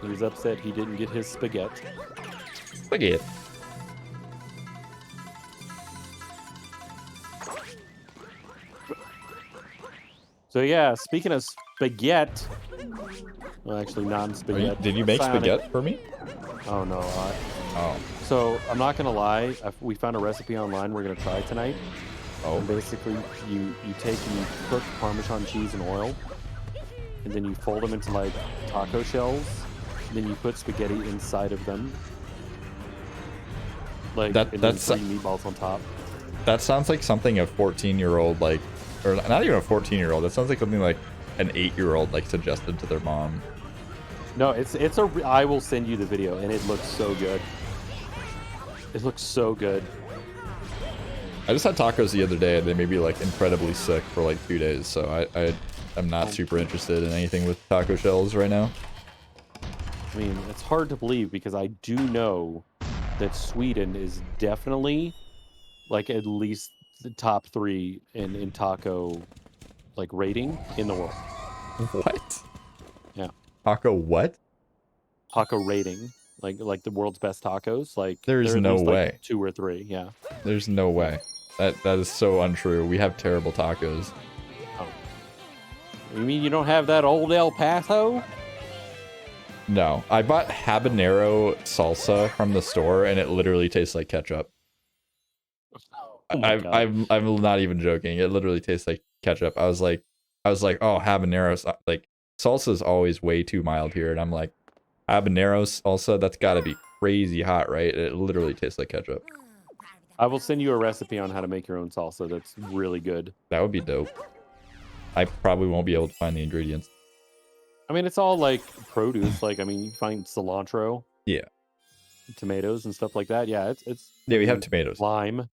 He was upset he didn't get his spaghetti. Spaghetti. So yeah, speaking of spaghetti, well, actually non-spaghetti. Did you make PsioNick. spaghetti for me? Oh no. Oh. So I'm not gonna lie. We found a recipe online we're gonna try tonight. Oh. And basically, you take and you cook Parmesan cheese in oil, and then you fold them into like taco shells. And then you put spaghetti inside of them. Like and that's then 3 meatballs on top. That sounds like something a 14-year-old like, or not even a 14-year-old. That sounds like something like an 8-year-old like suggested to their mom. No, I will send you the video, and it looks so good. It looks so good. I just had tacos the other day, and they made me like incredibly sick for like 2 days. So I'm not super interested in anything with taco shells right now. I mean, it's hard to believe because I do know that Sweden is definitely like at least the top 3 in taco like rating in the world. What? Yeah. Taco what? Taco rating. Like the world's best tacos. Like There's no way. Like 2 or 3, yeah. There's no way. That is so untrue. We have terrible tacos. Oh. You mean you don't have that old El Paso? No. I bought habanero salsa from the store and it literally tastes like ketchup. Oh I'm not even joking. It literally tastes like ketchup. I was like, oh, habanero, like salsa is always way too mild here, and I'm like, habanero salsa, that's got to be crazy hot, right? It literally tastes like ketchup. I will send you a recipe on how to make your own salsa. That's really good. That would be dope. I probably won't be able to find the ingredients. I mean, it's all like produce. Like, I mean, you find cilantro, Yeah, tomatoes, and stuff like that. Yeah, it's yeah. We have tomatoes. Lime.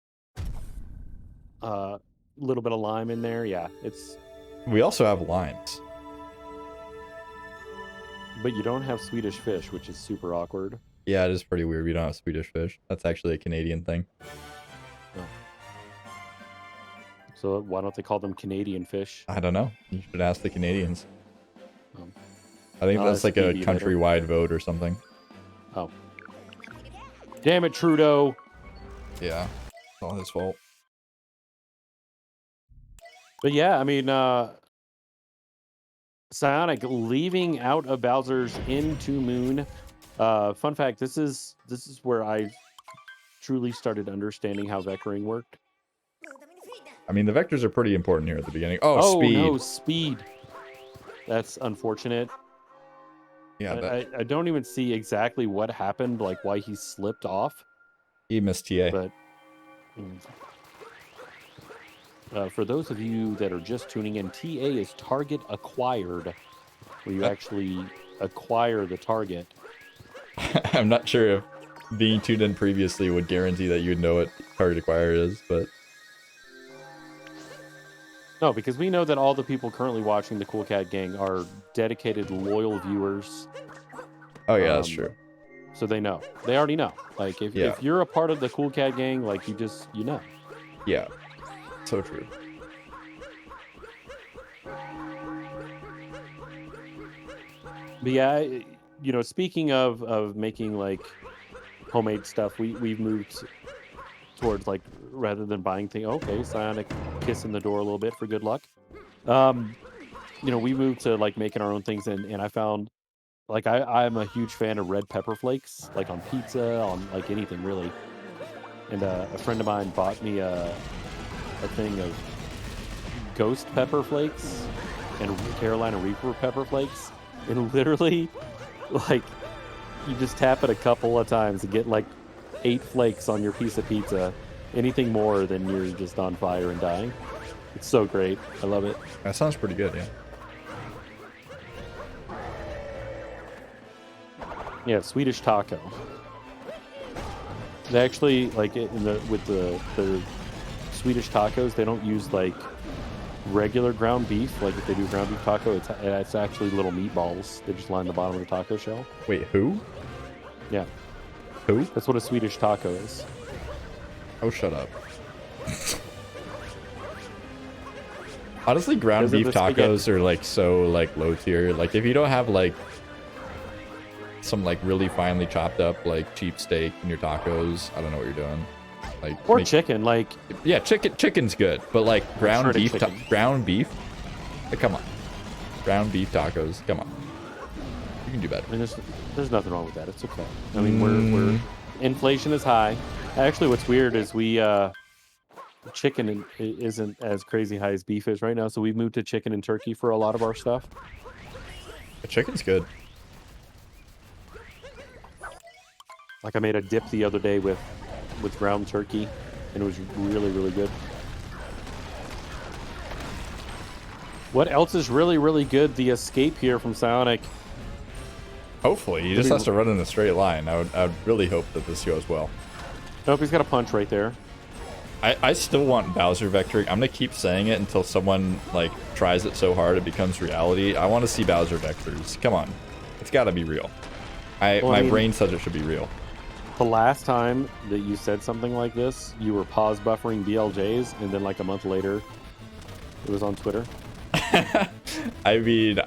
Little bit of lime in there. Yeah, We also have limes. But you don't have Swedish fish, which is super awkward. Yeah, it is pretty weird. We don't have Swedish fish. That's actually a Canadian thing. Oh. So why don't they call them Canadian fish? I don't know. You should ask the Canadians. Um, I think that's like a countrywide vote or something. Oh. Damn it, Trudeau. Yeah, it's all his fault. But yeah, I mean, PsioNick leaving out of Bowser's Into Moon. Fun fact: this is where I truly started understanding how vectoring worked. I mean, the vectors are pretty important here at the beginning. Oh, speed. No, speed. That's unfortunate. Yeah, I don't even see exactly what happened, like why he slipped off. he missed TA. But for those of you that are just tuning in, TA is target acquired, where you actually acquire the target. I'm not sure if being tuned in previously would guarantee that you would know what target acquire is, but No, because we know that all the people currently watching the Cool Cat Gang are dedicated, loyal viewers. Oh yeah, that's true. So they know. They already know. Like Yeah. if you're a part of the Cool Cat Gang, like you know. Yeah. So true. But yeah, you know, speaking of making like homemade stuff, we've moved towards like rather than buying things. Okay, Psionic kissing the door a little bit for good luck. You know, we moved to like making our own things, and I found like I'm a huge fan of red pepper flakes, like on pizza, on like anything really. And a friend of mine bought me a thing of ghost pepper flakes and Carolina Reaper pepper flakes, and literally, like, you just tap it a couple of times and get like 8 flakes on your piece of pizza. Anything more than you're just on fire and dying. It's so great. I love it. That sounds pretty good, yeah. Yeah, Swedish taco. They actually like with the Swedish tacos. They don't use like regular ground beef. Like if they do ground beef taco, it's actually little meatballs. They just line the bottom of the taco shell. Wait, who? Yeah, Who? that's what a Swedish taco is. Oh, shut up. Honestly, ground Because of beef the spaghetti. tacos are like so like low tier. Like if you don't have like some like really finely chopped up like cheap steak in your tacos, I don't know what you're doing. Like Or chicken, like yeah, chicken's good, but like ground Shredded beef, chicken. ground beef. Come on, ground beef tacos. Come on, you can do better. I mean, there's nothing wrong with that. It's okay. I mean, we're inflation is high. Actually, what's weird is chicken isn't as crazy high as beef is right now, so we've moved to chicken and turkey for a lot of our stuff. The chicken's good. Like I made a dip the other day with ground turkey, and it was really, really good. What else is really, really good? The escape here from Psionic. Hopefully, he just has to run in a straight line. I would really hope that this goes well. Nope, he's got a punch right there. I still want Bowser vectoring. I'm gonna keep saying it until someone like tries it so hard it becomes reality. I want to see Bowser vectors. Come on, it's got to be real. My brain says it should be real. The last time that you said something like this, you were pause buffering BLJs, and then like a month later, it was on Twitter. I mean,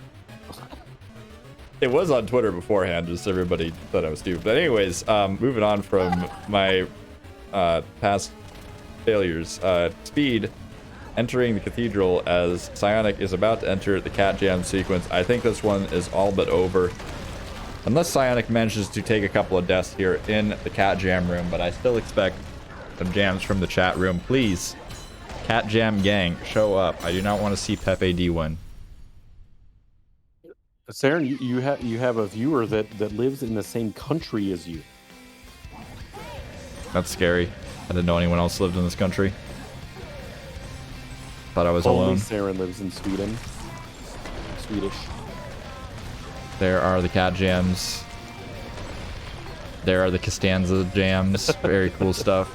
it was on Twitter beforehand, just everybody thought I was stupid. But anyways, moving on from my past failures. Speed entering the cathedral as Psionic is about to enter the cat jam sequence. I think this one is all but over. Unless Psionic manages to take a couple of deaths here in the cat jam room, but I still expect some jams from the chat room. Please, cat jam gang, show up. I do not want to see Pepe D win. Saren, you have a viewer that lives in the same country as you. That's scary. I didn't know anyone else lived in this country. Thought I was Only alone. Saren lives in Sweden. Swedish. There are the cat jams. There are the Costanza jams. Very cool stuff.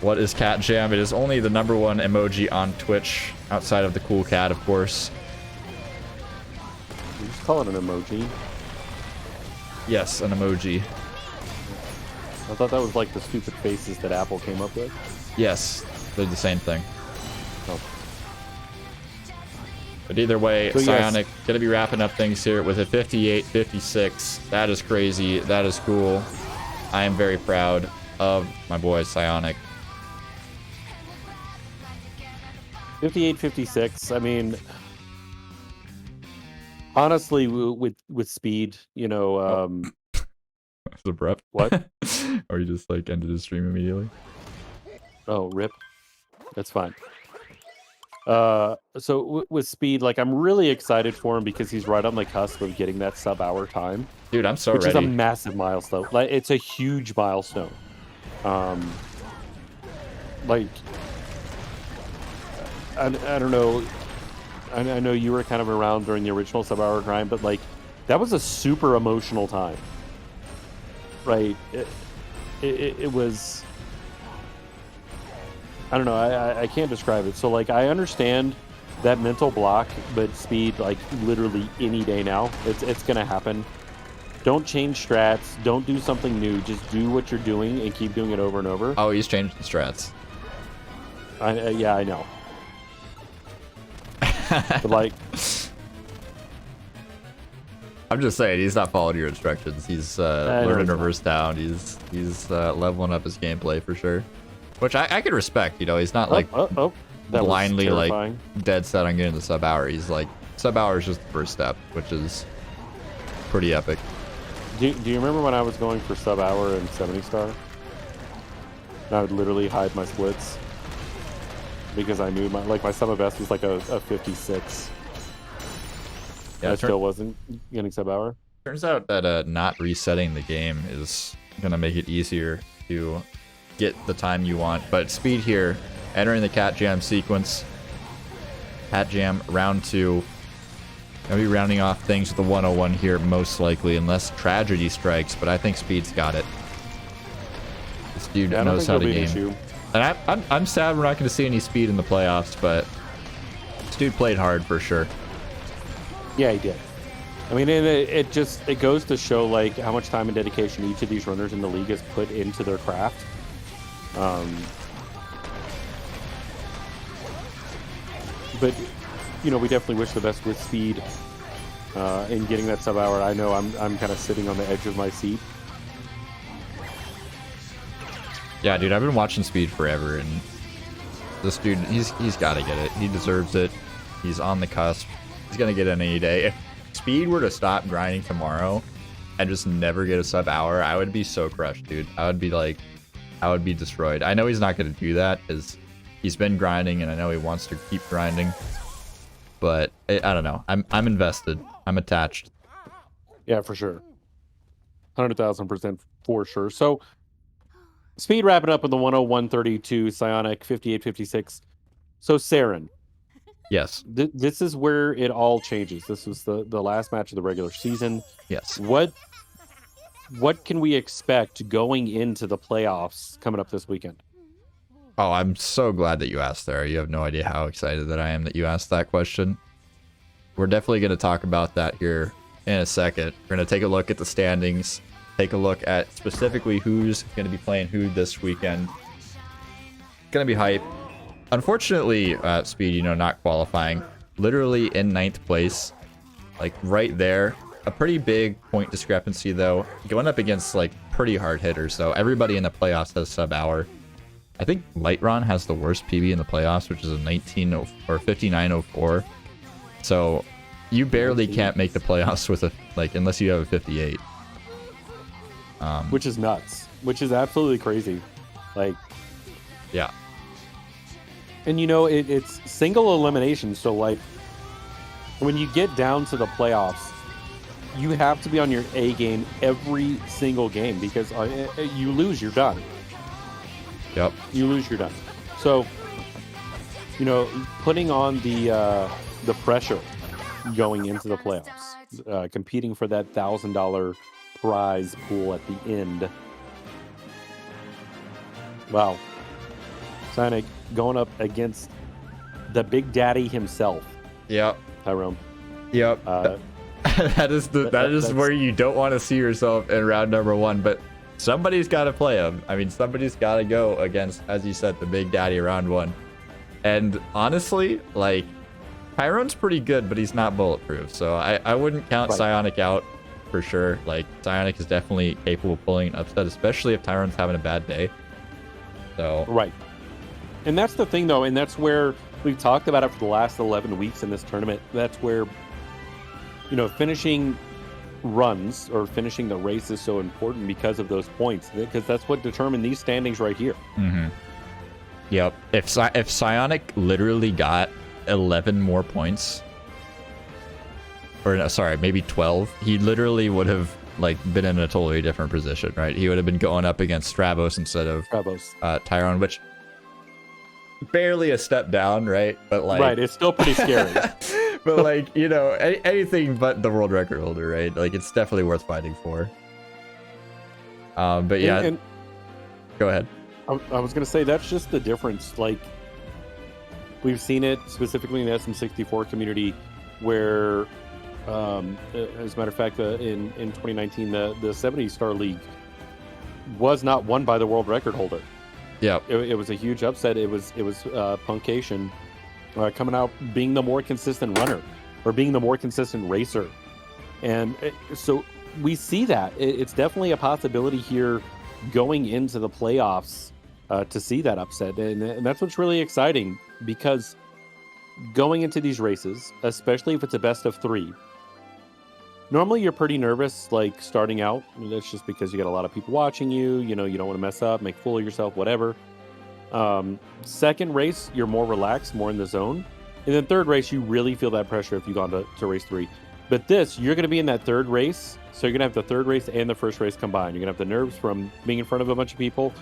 What is cat jam? It is only the #1 emoji on Twitch, outside of the cool cat, of course. You just call it an emoji. Yes, an emoji. I thought that was like the stupid faces that Apple came up with. Yes, they're the same thing. Oh. But either way, So, yes. Psionic gonna be wrapping up things here with a 58-56. That is crazy. That is cool. I am very proud of my boy Psionic. 58-56. I mean, honestly, with speed, you know, The prep. What? Or you just like ended the stream immediately? oh, rip. That's fine. So with speed, like I'm really excited for him because he's right on the cusp of getting that sub-hour time. Dude, I'm so which ready. is a massive milestone. Like it's a huge milestone. Like I don't know. I know you were kind of around during the original sub-hour grind, but like that was a super emotional time, right? It was I don't know. I can't describe it. So like I understand that mental block, but speed like literally any day now. It's gonna happen. Don't change strats. Don't do something new. Just do what you're doing and keep doing it over and over. Oh, he's changed the strats. Yeah, I know. But like, I'm just saying, he's not following your instructions. He's learning reverse down. He's leveling up his gameplay for sure, which I can respect. You know, he's not like blindly like dead set on getting the sub hour. He's like, sub hour is just the first step, which is pretty epic. Do you remember when I was going for sub hour and 70 star? And I would literally hide my splits because I knew my sub best was like a 56. Yeah, I still wasn't getting sub hour. Turns out that not resetting the game is gonna make it easier to get the time you want. But speed here, entering the cat jam sequence. Cat jam round 2. Gonna be rounding off things with the 101 here, most likely, unless tragedy strikes. But I think speed's got it. This dude knows how to game. And I'm sad we're not gonna see any speed in the playoffs, but this dude played hard for sure. Yeah, he did. I mean, it goes to show like how much time and dedication each of these runners in the league has put into their craft. But you know, we definitely wish the best with speed in getting that sub hour. I know I'm kind of sitting on the edge of my seat. Yeah, dude, I've been watching speed forever, and this dude, he's got to get it. He deserves it. He's on the cusp. He's gonna get it any day. If speed were to stop grinding tomorrow and just never get a sub hour, I would be so crushed, dude. I would be destroyed. I know he's not gonna do that because he's been grinding, and I know he wants to keep grinding. But I don't know. I'm invested. I'm attached. Yeah, for sure. 100,000% for sure. So speed wrapping up with the 101.32, PsioNick 58.56. So Saren. Yes. This is where it all changes. This was the last match of the regular season. Yes. What can we expect going into the playoffs coming up this weekend? Oh, I'm so glad that you asked there. You have no idea how excited that I am that you asked that question. We're definitely going to talk about that here in a second. We're going to take a look at the standings, take a look at specifically who's going to be playing who this weekend. Going to be hype. Unfortunately, Speed, you know, not qualifying. Literally in 9th place. Like right there. A pretty big point discrepancy though. Going up against like pretty hard hitters. So everybody in the playoffs has sub hour. I think Lightron has the worst PB in the playoffs, which is a 59.04. So you barely can't make the playoffs with unless you have a 58. Which is nuts. Which is absolutely crazy. Like, yeah. And you know, it's single elimination. So like, when you get down to the playoffs, you have to be on your A game every single game because you lose, you're done. Yep. You lose, you're done. So, you know, putting on the pressure going into the playoffs, competing for that $1,000 prize pool at the end. Wow. PsioNick going up against the Big Daddy himself. Yep. Tyrone. Yep. that is where you don't want to see yourself in round number 1, but somebody's got to play him. I mean, somebody's got to go against, as you said, the Big Daddy round 1. And honestly, like, Tyrone's pretty good, but he's not bulletproof. So I wouldn't count PsioNick out for sure. Like, PsioNick is definitely capable of pulling an upset, especially if Tyrone's having a bad day. So right. And that's the thing, though, and that's where we've talked about it for the last 11 weeks in this tournament. That's where, you know, finishing runs or finishing the race is so important because of those points, because that's what determine these standings right here. Mm-hmm. Yep. If PsioNick literally got 11 more points, or no, sorry, maybe 12, he literally would have like been in a totally different position, right? He would have been going up against Stravos instead of Tyrone, which barely a step down, right? But like, right, it's still pretty scary. But like, you know, anything but the world record holder, right? Like, it's definitely worth fighting for. But yeah, and go ahead. I was gonna say that's just the difference. Like we've seen it specifically in the SM64 community, where, as a matter of fact, in 2019, the 70 Star League was not won by the world record holder. Yeah, It was a huge upset. It was Punkation coming out being the more consistent runner, or being the more consistent racer, and so we see that it's definitely a possibility here going into the playoffs to see that upset, and that's what's really exciting, because going into these races, especially if it's a best of 3, normally you're pretty nervous, like starting out. That's just because you got a lot of people watching you. You know, you don't want to mess up, make a fool of yourself, whatever. Second race, you're more relaxed, more in the zone. And then third race, you really feel that pressure if you've gone to race 3. But this, you're going to be in that third race. So you're going to have the third race and the first race combined. You're going to have the nerves from being in front of a bunch of people,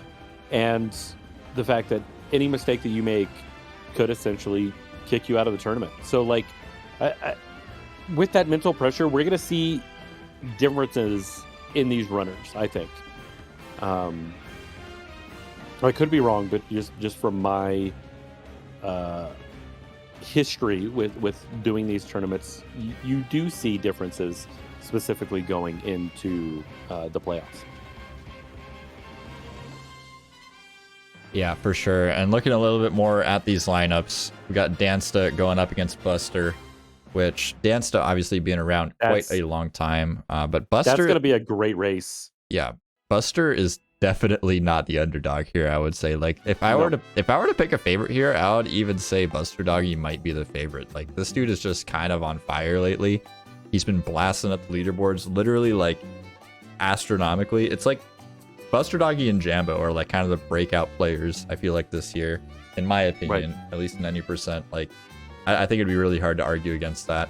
and the fact that any mistake that you make could essentially kick you out of the tournament. So, like, with that mental pressure, we're going to see differences in these runners, I think. I could be wrong, but just from my history with doing these tournaments, you do see differences, specifically going into the playoffs. Yeah, for sure. And looking a little bit more at these lineups, we got Dansta going up against Buster, which Dansta obviously being around quite a long time, but Buster, that's going to be a great race. Yeah, Buster is definitely not the underdog here. I would say, like, if I were to pick a favorite here, I would even say Buster Doggy might be the favorite. Like, this dude is just kind of on fire lately. He's been blasting up the leaderboards, literally, like, astronomically. It's like Buster Doggy and Jambo are like kind of the breakout players, I feel like, this year, in my opinion, right. At least 90%. Like, I think it'd be really hard to argue against that.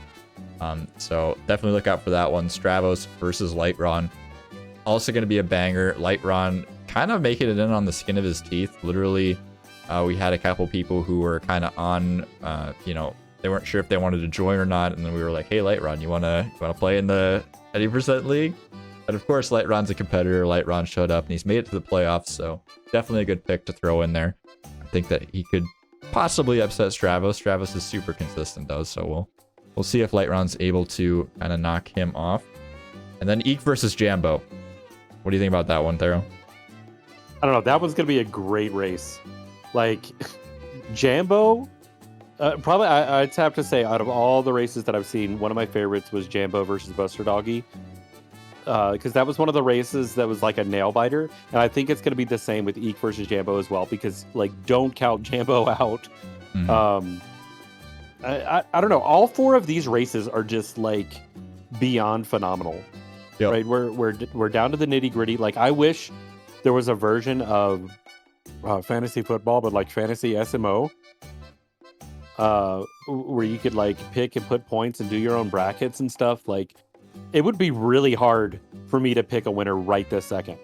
So definitely look out for that one. Stravos versus Lightron. Also going to be a banger. Lightron kind of making it in on the skin of his teeth. Literally, we had a couple people who were kind of on, you know, they weren't sure if they wanted to join or not. And then we were like, hey, Lightron, you want to play in the 80% league? But of course, Lightron's a competitor. Lightron showed up and he's made it to the playoffs. So definitely a good pick to throw in there. I think that he could possibly upset Stravos. Stravos is super consistent though. So we'll see if Lightron's able to kind of knock him off. And then Eek versus Jambo. What do you think about that one, Thero? I don't know. That one's going to be a great race. Like, Jambo, probably, I'd have to say, out of all the races that I've seen, one of my favorites was Jambo versus Buster Doggy. Because that was one of the races that was like a nail biter. And I think it's going to be the same with Eek versus Jambo as well. Because, like, don't count Jambo out. Mm-hmm. I don't know. All 4 of these races are just, like, beyond phenomenal. Yep. Right, we're down to the nitty gritty. Like, I wish there was a version of fantasy football, but like fantasy SMO, where you could like pick and put points and do your own brackets and stuff. Like, it would be really hard for me to pick a winner right this second.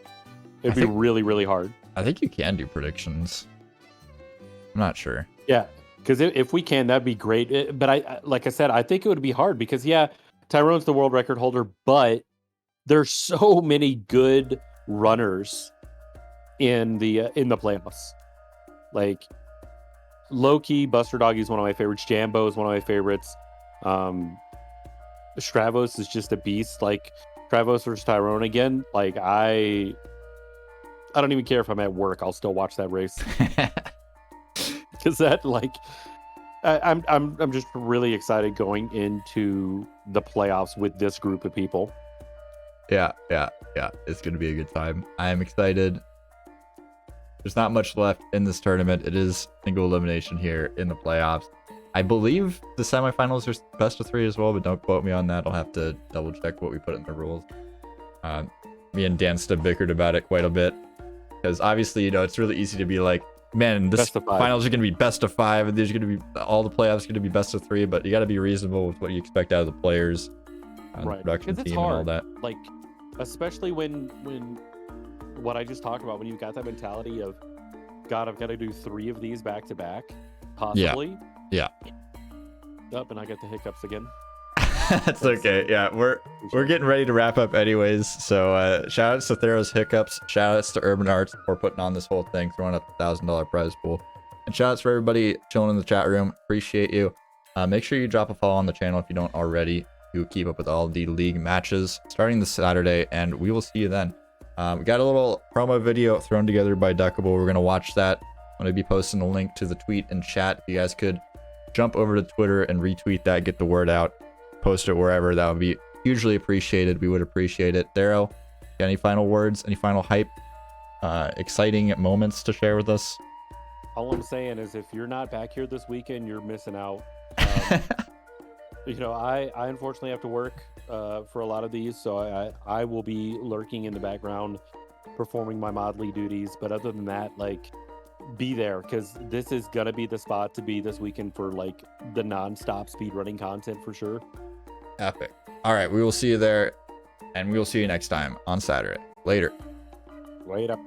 It'd be really, really hard. I think you can do predictions. I'm not sure. Yeah, because if we can, that'd be great. But like I said, I think it would be hard because, yeah, Tyrone's the world record holder, but there's so many good runners in the playoffs. Like, low-key, Buster Doggy is one of my favorites. Jambo is one of my favorites. Stravos is just a beast. Like, Stravos versus Tyrone again. Like, I don't even care if I'm at work. I'll still watch that race. Because that, like, I'm just really excited going into the playoffs with this group of people. Yeah. It's going to be a good time. I am excited. There's not much left in this tournament. It is single elimination here in the playoffs. I believe the semifinals are best of 3 as well, but don't quote me on that. I'll have to double check what we put in the rules. Me and Dansta bickered about it quite a bit. Because obviously, you know, it's really easy to be like, man, this finals are going to be best of 5, and there's going to be all the playoffs going to be best of 3, but you got to be reasonable with what you expect out of the players. Right, production team and all that. Like, especially when what I just talked about, when you've got that mentality of, God, I've got to do 3 of these back to back, possibly. Yeah. Up, and I get the hiccups again. That's okay. Yeah, we're getting ready to wrap up anyways. So shout outs to Theros Hiccups, shout outs to Urban Arts for putting on this whole thing, throwing up the $1,000 prize pool, and shout outs for everybody chilling in the chat room. Appreciate you. Make sure you drop a follow on the channel if you don't already to keep up with all the league matches starting this Saturday, and we will see you then. We got a little promo video thrown together by Duckable. We're gonna watch that. I'm gonna be posting a link to the tweet and chat. If you guys could jump over to Twitter and retweet that, get the word out, post it wherever, that would be hugely appreciated. We would appreciate it. Thero, got any final words, any final hype, exciting moments to share with us? All I'm saying is if you're not back here this weekend, you're missing out. You know, I unfortunately have to work for a lot of these, so I will be lurking in the background performing my modly duties. But other than that, like, be there, because this is gonna be the spot to be this weekend for like the non-stop speedrunning content for sure. Epic. All right, we will see you there, and we will see you next time on Saturday. Later. Later.